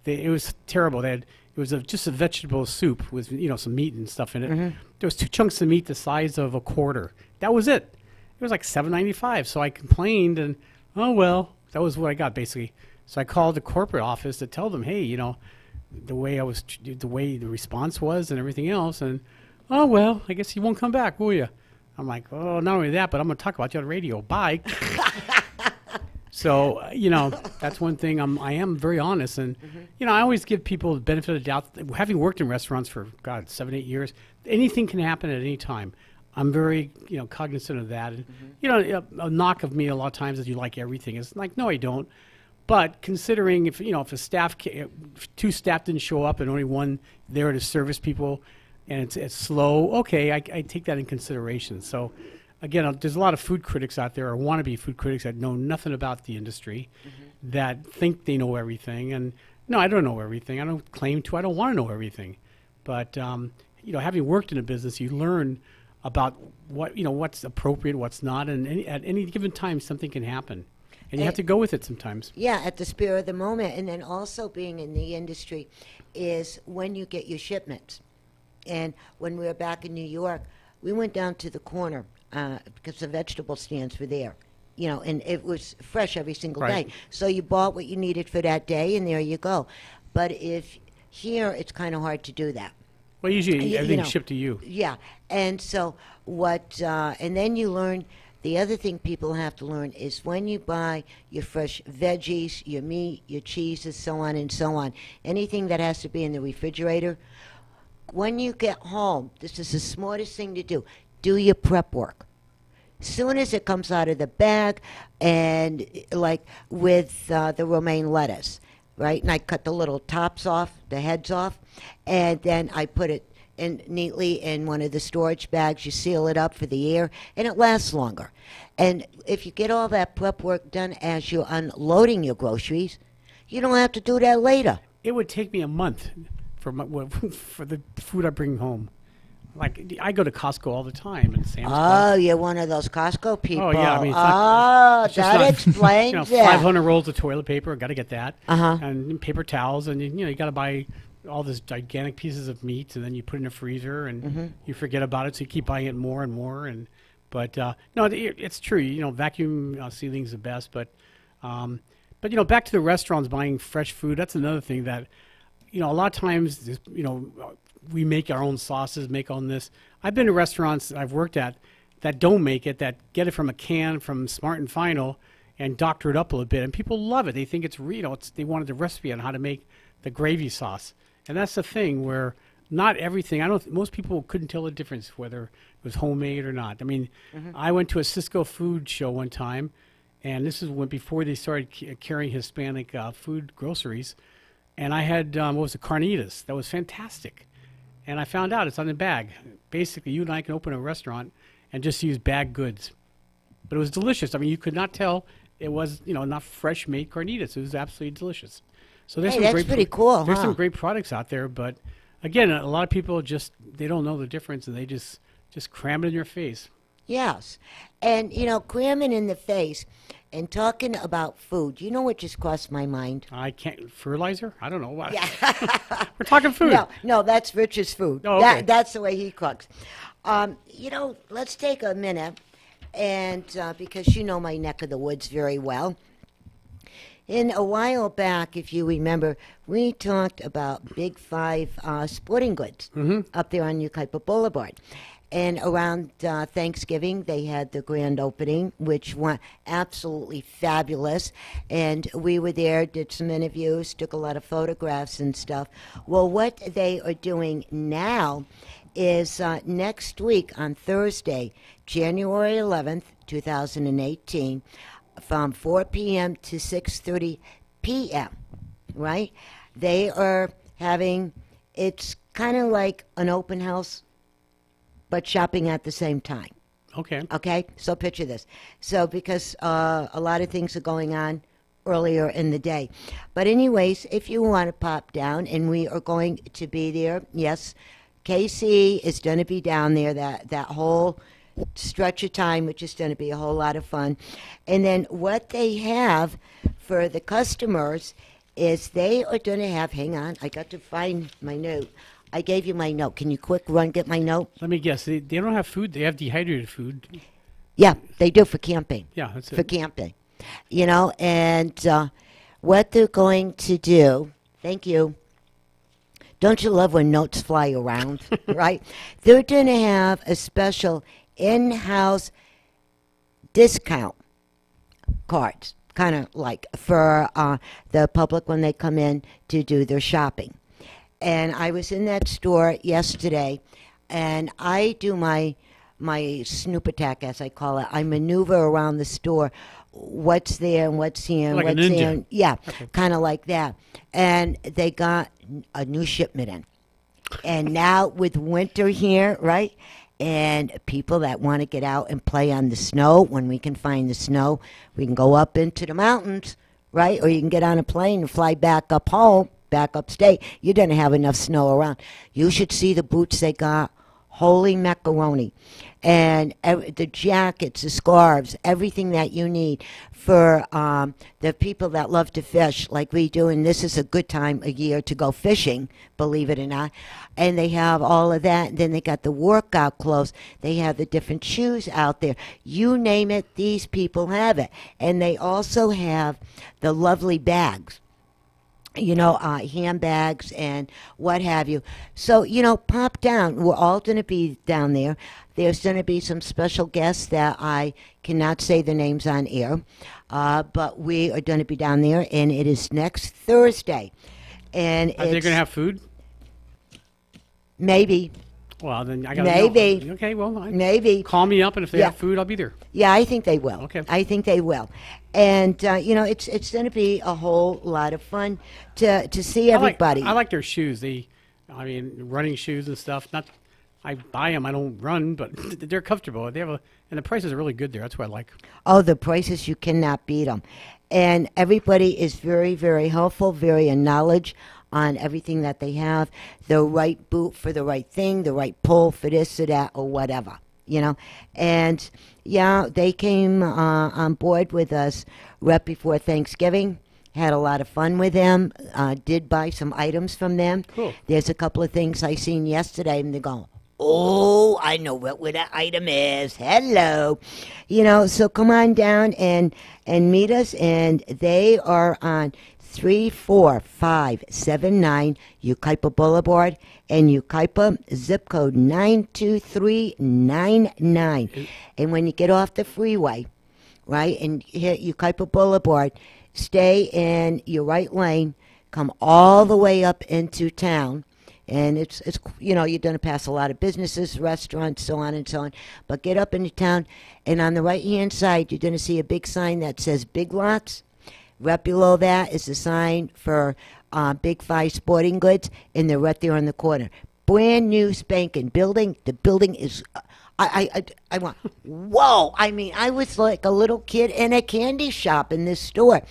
it was terrible. It was just a vegetable soup with, you know, some meat and stuff in it. There was 2 chunks of meat the size of a quarter. That was it. It was like $7.95. So I complained, and oh well, that was what I got basically. So I called the corporate office to tell them, hey, you know, the way the response was and everything else, and oh well, I guess you won't come back, will you? I'm like, oh, not only that, but I'm going to talk about you on the radio. Bye. So, you know, that's one thing. I am very honest. And, you know, I always give people the benefit of the doubt. Having worked in restaurants for, 7-8 years, anything can happen at any time. I'm very, you know, cognizant of that. And, you know, a knock of me a lot of times is you like everything. It's like, no, I don't. But considering if 2 staff didn't show up and only one there to service people and it's slow, okay, I take that in consideration. So, again, there's a lot of food critics out there, or wannabe food critics that know nothing about the industry, that think they know everything. And no, I don't know everything. I don't claim to. I don't want to know everything. But you know, having worked in a business, you learn about what's appropriate, what's not, and at any given time, something can happen, and you have to go with it sometimes. Yeah, at the spur of the moment, and then also being in the industry is when you get your shipments. And when we were back in New York, we went down to the corner. Because the vegetable stands were there, you know, and it was fresh every single Right. day. So you bought what you needed for that day, and there you go. But if here, it's kind of hard to do that. Well, usually You everything's know, shipped to you. Yeah, and so and then you learn. The other thing people have to learn is when you buy your fresh veggies, your meat, your cheeses, so on and so on, anything that has to be in the refrigerator, when you get home, this is the smartest thing to do. Do your prep work. Soon as it comes out of the bag, and like with the romaine lettuce, right? And I cut the little tops off, the heads off, and then I put it in neatly in one of the storage bags. You seal it up for the air, and it lasts longer. And if you get all that prep work done as you're unloading your groceries, you don't have to do that later. It would take me a month for for the food I bring home. Like, I go to Costco all the time and Sam's Club. Oh, you're one of those Costco people. Oh, yeah. I mean, it's that explains it. 500 rolls of toilet paper. Got to get that. Uh-huh. And paper towels. And, you got to buy all these gigantic pieces of meat, and then you put it in a freezer, and you forget about it, so you keep buying it more and more. But no, it's true. Vacuum sealing is the best. But back to the restaurants buying fresh food, that's another thing that, a lot of times, we make our own sauces, make on this. I've been to restaurants I've worked at that don't make it, that get it from a can from Smart and Final and doctor it up a little bit, and people love it. They think it's real. They wanted the recipe on how to make the gravy sauce, and that's the thing where not everything. Most people couldn't tell the difference whether it was homemade or not. I mean, I went to a Cisco food show one time, and this is before they started carrying Hispanic food groceries, and I had carnitas. That was fantastic. And I found out it's on the bag. Basically, you and I can open a restaurant and just use bagged goods. But it was delicious. I mean, you could not tell it was, not fresh made carnitas. It was absolutely delicious. So there's that's pretty cool. There's some great products out there, but again, a lot of people they don't know the difference, and they just cram it in your face. Yes, and cramming in the face and talking about food. You know what just crossed my mind? I can't fertilizer. I don't know what. Yeah. We're talking food. No, that's Rich's food. Oh, okay. That's the way he cooks. Let's take a minute, and because you know my neck of the woods very well. In a while back, if you remember, we talked about Big Five sporting goods up there on Yucaipa Boulevard. And around Thanksgiving, they had the grand opening, which went absolutely fabulous. And we were there, did some interviews, took a lot of photographs and stuff. Well, what they are doing now is next week on Thursday, January 11th, 2018, from 4 p.m. to 6:30 p.m., right? They are having, it's kind of like an open house, but shopping at the same time. Okay, so picture this. So because a lot of things are going on earlier in the day. But anyways, if you want to pop down, and we are going to be there, yes, Kcaa is going to be down there that whole stretch of time, which is going to be a whole lot of fun. And then what they have for the customers is they are going to have, hang on, I got to find my note. I gave you my note. Can you quick run get my note? Let me guess. They don't have food. They have dehydrated food. Yeah, they do for camping. Yeah, that's it. For camping. And what they're going to do, thank you. Don't you love when notes fly around, right? They're going to have a special in-house discount cards, kind of like for the public when they come in to do their shopping. And I was in that store yesterday, and I do my snoop attack, as I call it. I maneuver around the store, what's there and what's here and like what's a ninja. there. Yeah, Okay. kind of like that. And they got a new shipment in. And now with winter here, right, and people that want to get out and play on the snow, when we can find the snow, we can go up into the mountains, right, or you can get on a plane and fly back up home, back upstate. You don't have enough snow around. You should see the boots they got. Holy macaroni. And the jackets, the scarves, everything that you need for the people that love to fish like we do. And this is a good time of year to go fishing, believe it or not. And they have all of that. And then they got the workout clothes. They have the different shoes out there. You name it, these people have it. And they also have the lovely bags. Handbags and what have you. So, pop down. We're all going to be down there. There's going to be some special guests that I cannot say the names on air, but we are going to be down there, and it is next Thursday. And Are they going to have food? Maybe. Well, then I got maybe. Okay, well, maybe. Call me up, and if they have food, I'll be there. Yeah, I think they will. Okay. I think they will. And, it's going to be a whole lot of fun to see everybody. I like their shoes. Running shoes and stuff. I buy them. I don't run, but they're comfortable. And the prices are really good there. That's what I like. Oh, the prices, you cannot beat them. And everybody is very, very helpful, very in knowledge on everything that they have. The right boot for the right thing, the right pull for this or that or whatever, And, they came on board with us right before Thanksgiving. Had a lot of fun with them. Did buy some items from them. Cool. There's a couple of things I seen yesterday, and they're going, oh, I know where that item is. Hello. So come on down and meet us. And they are on 34579 Yucaipa Boulevard and Yucaipa, zip code 92399. And when you get off the freeway, right, and hit Yucaipa Boulevard, stay in your right lane, come all the way up into town. And it's you're going to pass a lot of businesses, restaurants, so on and so on. But get up into town, and on the right-hand side, you're going to see a big sign that says Big Lots. Right below that is a sign for Big 5 Sporting Goods, and they're right there on the corner. Brand new spanking building. The building is... I want, whoa, I was like a little kid in a candy shop in this store.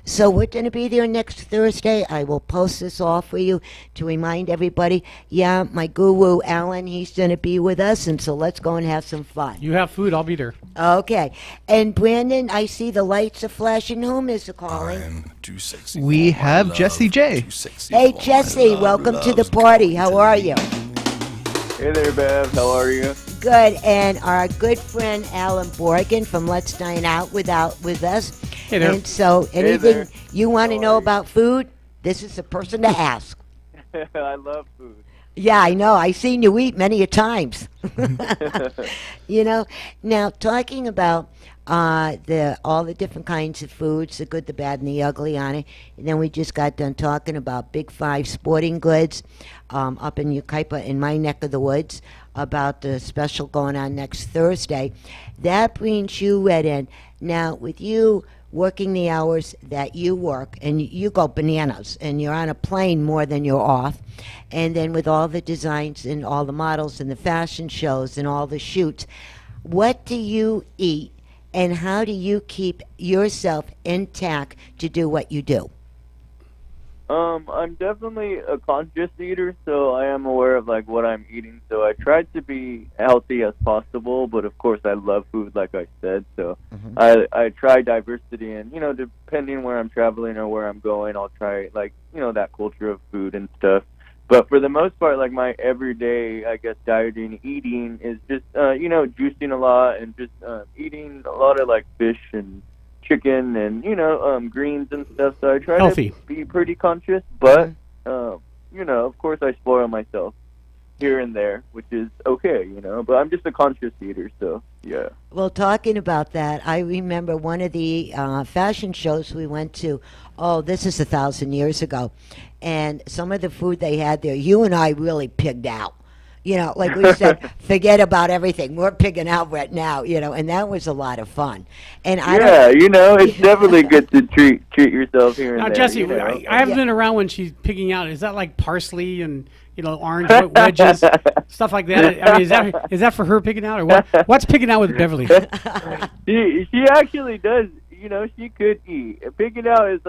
So we're going to be there next Thursday. I will post this all for you to remind everybody. Yeah, my guru, Alan, he's going to be with us, and so let's go and have some fun. You have food, I'll be there. Okay. And Brandon, I see the lights are flashing. Whom is it calling? We have Jesse J. Hey, Jesse, welcome to the party. How are you? Hey there, Bev. How are you? Good. And our good friend Alan Borgen from Let's Dine Out with us. Hey there. And so anything you want to know about food, this is the person to ask. I love food. Yeah, I know. I've seen you eat many a times. Now talking about all the different kinds of foods, the good, the bad, and the ugly on it. And then we just got done talking about Big 5 Sporting Goods up in Yucaipa in my neck of the woods about the special going on next Thursday. That brings you right in. Now, with you working the hours that you work, and you go bananas, and you're on a plane more than you're off, and then with all the designs and all the models and the fashion shows and all the shoots, what do you eat? And how do you keep yourself intact to do what you do? I'm definitely a conscious eater, so I am aware of what I'm eating. So I try to be healthy as possible, but of course I love food, like I said. So I try diversity, and depending where I'm traveling or where I'm going, I'll try that culture of food and stuff. But for the most part, my everyday, I guess, dieting, eating is just, juicing a lot and just eating a lot of, fish and chicken and, greens and stuff. So I try Healthy. to be pretty conscious. But, of course I spoil myself here and there, which is okay, But I'm just a conscious eater, so, yeah. Well, talking about that, I remember one of the fashion shows we went to, this is 1,000 years ago, and some of the food they had there, you and I really pigged out. Like we said, forget about everything. We're pigging out right now, and that was a lot of fun. And it's definitely good to treat yourself here and now, there. Jesse, I haven't been around when she's pigging out. Is that like parsley and orange wedges, stuff like that? Is that for her picking out, or what? What's picking out with Beverly? She actually does. She could eat. Picking out is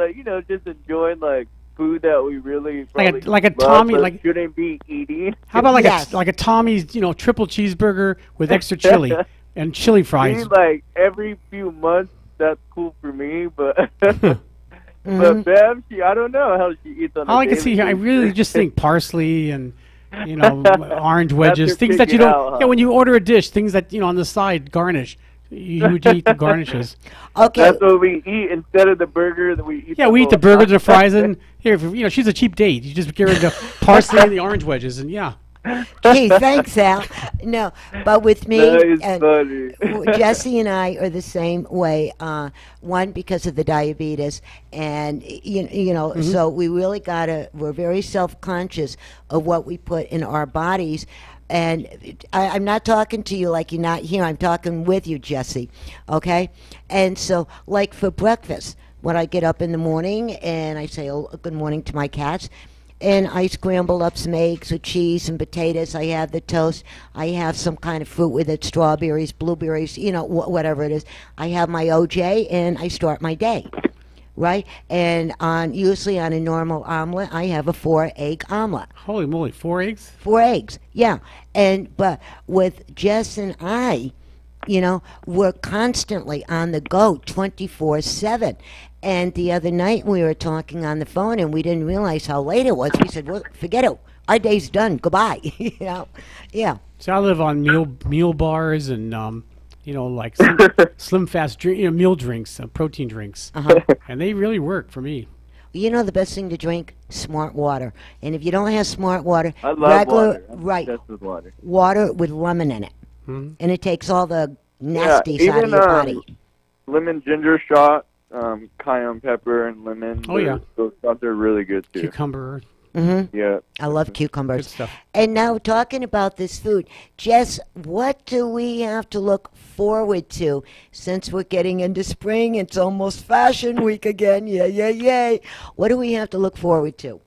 just enjoying food that we really like a Tommy shouldn't be eating. How about like a Tommy's triple cheeseburger with extra chili and chili fries? Every few months, that's cool for me, but. But Bev, I don't know how she eats on a daily basis. I really just think parsley and orange wedges, things that you don't. Yeah, when you order a dish, things that on the side garnish. You would eat the garnishes. Okay. That's what we eat instead of the burger that we eat. Yeah, we eat the burgers, the fries, and here, she's a cheap date. You just get rid of the parsley and the orange wedges, and yeah. Gee, thanks, Al. No, but with me, That is funny. Jesse and I are the same way. One, because of the diabetes, and you know, so we really we're very self-conscious of what we put in our bodies. And I'm not talking to you like you're not here. I'm talking with you, Jesse. Okay? And so, like for breakfast, when I get up in the morning and I say, oh, good morning to my cats, and I scramble up some eggs with cheese and potatoes. I have the toast. I have some kind of fruit with it, strawberries, blueberries, you know, whatever it is. I have my OJ, and I start my day, right? And usually on a normal omelet, I have a 4-egg omelet. Holy moly, 4 eggs? 4 eggs, yeah. But with Jess and I, you know, we're constantly on the go 24/7. And the other night we were talking on the phone and we didn't realize how late it was. We said, well, forget it. Our day's done. Goodbye. You know? Yeah. So I live on meal bars and, you know, like slim fast meal drinks, protein drinks. And they really work for me. You know the best thing to drink? Smart water. And if you don't have smart water, I love water. I'm right, obsessed with water. Water with lemon in it. And it takes all the nasties out of even, your body. Lemon ginger shot, cayenne pepper and lemon. Oh, yeah. Those shots are really good too. Cucumber. Yeah. I love cucumbers. Good stuff. And now talking about this food, Jess, what do we have to look forward to since we're getting into spring? It's almost Fashion Week again. Yay. What do we have to look forward to?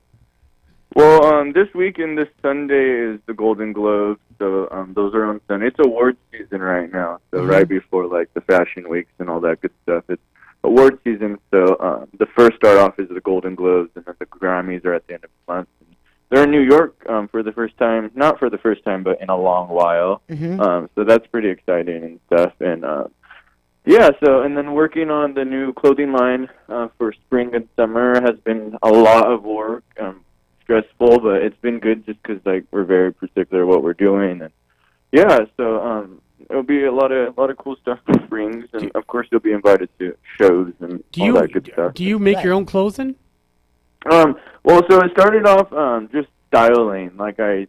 Well, this weekend, this Sunday is the Golden Globes, so those are on Sunday. It's award season right now, so right before like the Fashion Weeks and all that good stuff. It's award season, so the first start off is the Golden Globes, and then the Grammys are at the end of the month. And they're in New York for the first time, not for the first time, but in a long while. So that's pretty exciting and stuff. And yeah, so and then working on the new clothing line for spring and summer has been a lot of work. Stressful, but it's been good just because like we're very particular what we're doing, and yeah, so it'll be a lot of cool stuff for springs, and of course you'll be invited to shows and all that good stuff. Do you make your own clothing? Well, so it started off just styling. Like I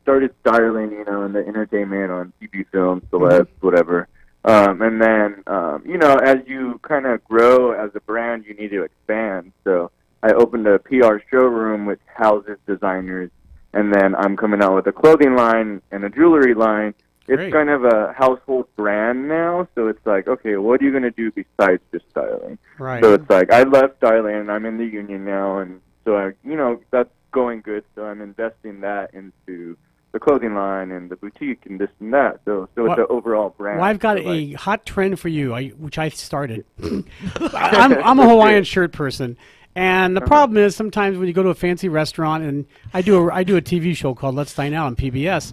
started styling, you know, in the entertainment on TV, film, celebs, whatever. And then you know, as you kind of grow as a brand, you need to expand. So I opened a PR showroom which houses designers, and then I'm coming out with a clothing line and a jewelry line. It's kind of a household brand now, so it's like, okay, what are you going to do besides just styling? Right. So it's like, I love styling, and I'm in the union now, and so, you know, that's going good, so I'm investing that into the clothing line and the boutique and this and that, so it's an overall brand. Well, I've got a hot trend for you, which I started. I'm a Hawaiian shirt person. And the problem is sometimes when you go to a fancy restaurant, and I do a TV show called Let's Dine Out on PBS.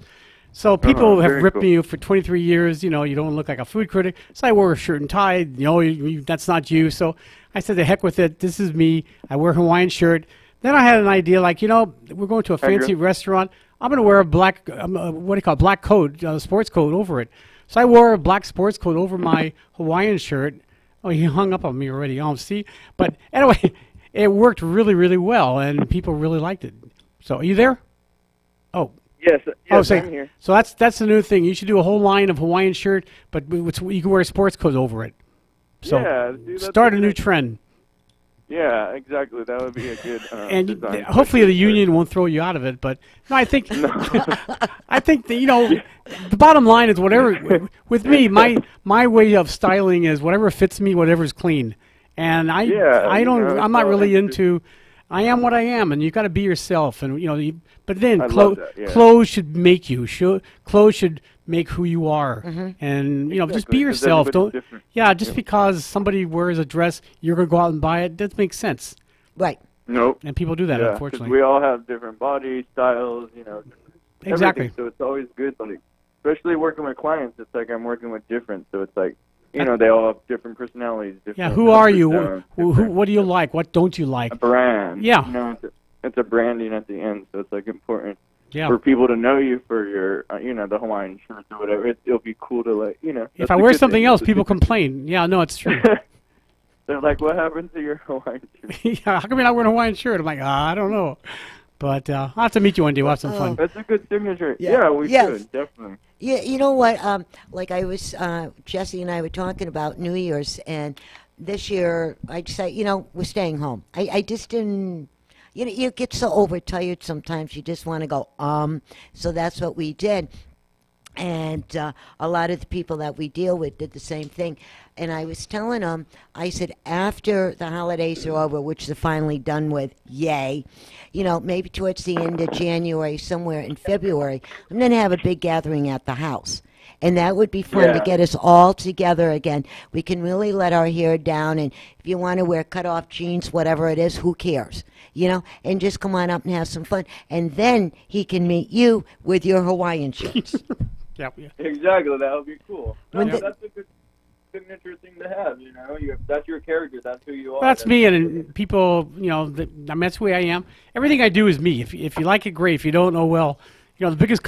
So people have ripped me for 23 years. You know, you don't look like a food critic. So I wore a shirt and tie. You know, that's not you. So I said, the heck with it. This is me. I wear a Hawaiian shirt. Then I had an idea, like, you know, we're going to a fancy restaurant. I'm going to wear a black, black coat, sports coat over it. So I wore a black sports coat over my Hawaiian shirt. Oh, he hung up on me already. Oh, see? But anyway, it worked really, really well, and people really liked it. So, are you there? Oh. Yes, I'm here. So that's the new thing. You should do a whole line of Hawaiian shirt, but you can wear a sports coat over it. So yeah, start a new trend. Yeah, exactly. That would be a good and design. Hopefully the union won't throw you out of it. But no, I think I think that, you know, the bottom line is whatever. With me, my way of styling is whatever fits me, whatever's clean. And I'm not really into. I am what I am, and you've got to be yourself. And you know, but then clothes should make you. Clothes should make who you are. And you know, just be yourself. Don't. Yeah, just because somebody wears a dress, you're gonna go out and buy it. That makes sense. Right. Nope. And people do that, unfortunately. We all have different body styles, you know. Exactly. So it's always good, like, especially working with clients. It's like I'm working with different, so it's like, you know, they all have different personalities. Different who are you? What do you like? What don't you like? A brand. Yeah. You know, it's a branding at the end, so it's like important Yeah. for people to know you for your, you know, the Hawaiian shirts or whatever. It'll be cool to, like, you know. If I wear something else, people complain. Yeah, no, it's true. They're like, what happened to your Hawaiian shirt? Yeah, how come you're not wearing a Hawaiian shirt? I'm like, I don't know. But I'll have to meet you one day. We'll have some fun. That's a good signature. Yeah, we should, definitely. Yeah, you know what? Like I was, Jesse and I were talking about New Year's, and this year I decided, we're staying home. I just didn't. You get so overtired sometimes. You just want to go. So that's what we did. And a lot of the people that we deal with did the same thing. And I was telling them, I said, after the holidays are over, which they're finally done with, yay, maybe towards the end of January, somewhere in February, I'm going to have a big gathering at the house. And that would be fun to get us all together again. We can really let our hair down. And if you want to wear cut-off jeans, whatever it is, who cares? And just come on up and have some fun. And then he can meet you with your Hawaiian shirts. Yeah. Exactly. That would be cool. That's a good signature thing to have. That's your character. That's who you are. That's me, and people. That's the way I am. Everything I do is me. If you like it, great. If you don't, oh well. The biggest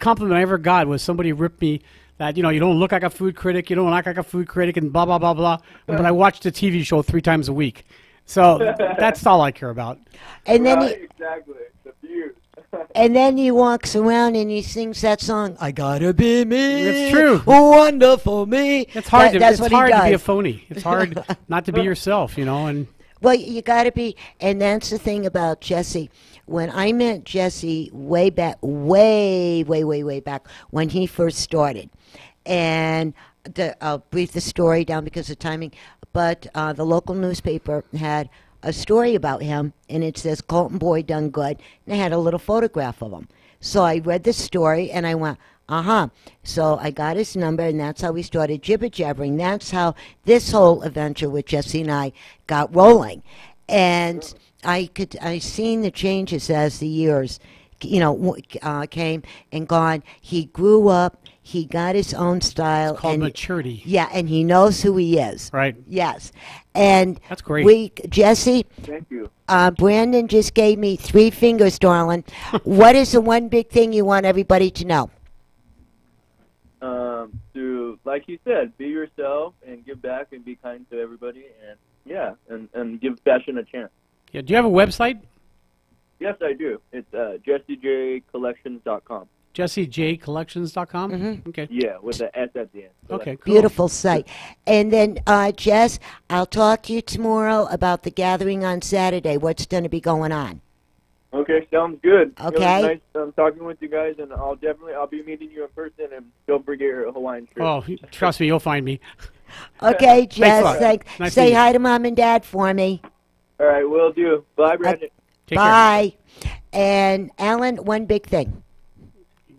compliment I ever got was somebody ripped me that you don't look like a food critic, you don't act like a food critic, and blah blah blah blah. But I watched the TV show 3 times a week, so that's all I care about. And then exactly the views. And then he walks around and he sings that song, I Gotta Be Me. It's true. Wonderful me. It's hard, to be a phony. It's hard not to be yourself, and... Well, you got to be, and that's the thing about Jesse. When I met Jesse way back, way back, when he first started, and I'll brief the story down because of timing, but the local newspaper had a story about him, and it says, Colton Boy done good, and it had a little photograph of him. So I read the story, and I went, So I got his number, and that's how we started jibber-jabbering. That's how this whole adventure with Jesse and I got rolling. And I seen the changes as the years, came and gone. He grew up. He got his own style. It's called maturity. Yeah, and he knows who he is. Right. Yes. And that's great. Jesse. Thank you. Brandon just gave me 3 fingers, darling. What is the one big thing you want everybody to know? To, like you said, be yourself and give back and be kind to everybody, and give fashion a chance. Yeah. Do you have a website? Yes, I do. It's jessejcollections.com. jessejcollections.com? Mm-hmm. Okay. Yeah, with the S at the end. So okay, cool. Beautiful site. And then, Jess, I'll talk to you tomorrow about the gathering on Saturday. What's going to be going on? Okay, sounds good. Okay. It was nice talking with you guys, and I'll be meeting you in person, and don't forget your Hawaiian shirt. Oh, trust me, you'll find me. Okay, Jess. Nice say hi to Mom and Dad for me. All right, will do. Bye, Brandon. Bye. And Alan, one big thing.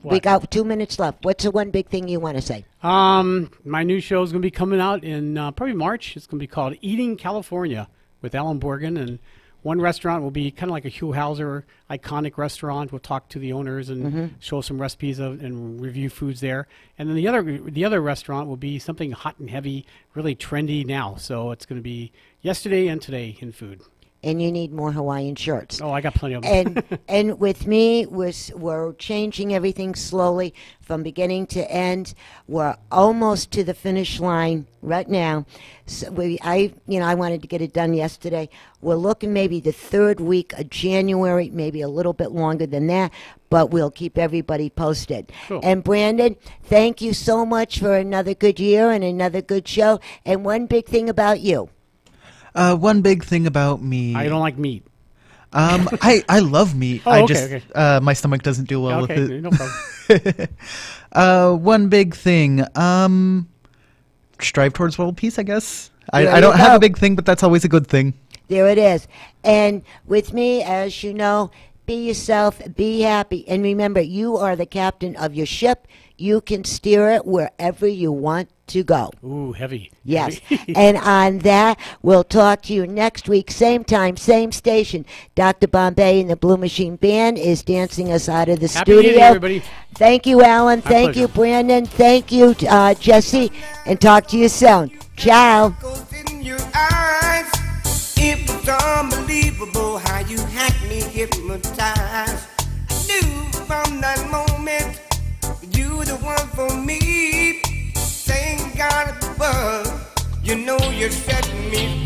What? We got 2 minutes left. What's the one big thing you want to say? My new show is going to be coming out in probably March. It's going to be called Eating California with Alan Borgen, and one restaurant will be kind of like a Hugh Hauser iconic restaurant. We'll talk to the owners and show some recipes and review foods there. And then the other restaurant will be something hot and heavy, really trendy now. So it's going to be yesterday and today in food. And you need more Hawaiian shirts. Oh, I got plenty of them. And with me, we're changing everything slowly from beginning to end. We're almost to the finish line right now. So I wanted to get it done yesterday. We're looking maybe the 3rd week of January, maybe a little bit longer than that, but we'll keep everybody posted. Cool. And Brandon, thank you so much for another good year and another good show. And one big thing about you. One big thing about me. I don't like meat. I love meat. Oh, okay. My stomach doesn't do well with it. No problem. One big thing. Strive towards world peace, I guess. I don't have a big thing, but that's always a good thing. There it is. And with me, as you know, be yourself, be happy. And remember, you are the captain of your ship. You can steer it wherever you want to go. Ooh, heavy. Yes. And on that, we'll talk to you next week, same time, same station. Dr. Bombay and the Blue Machine Band is dancing us out of the Happy studio. New Year, everybody. Thank you, Alan. My Thank pleasure. you, Brandon. Thank you, Jesse. And talk to you soon. Ciao. It was unbelievable how you had me hypnotized. I knew from that moment you were the one for me. Thank God above, you know you set me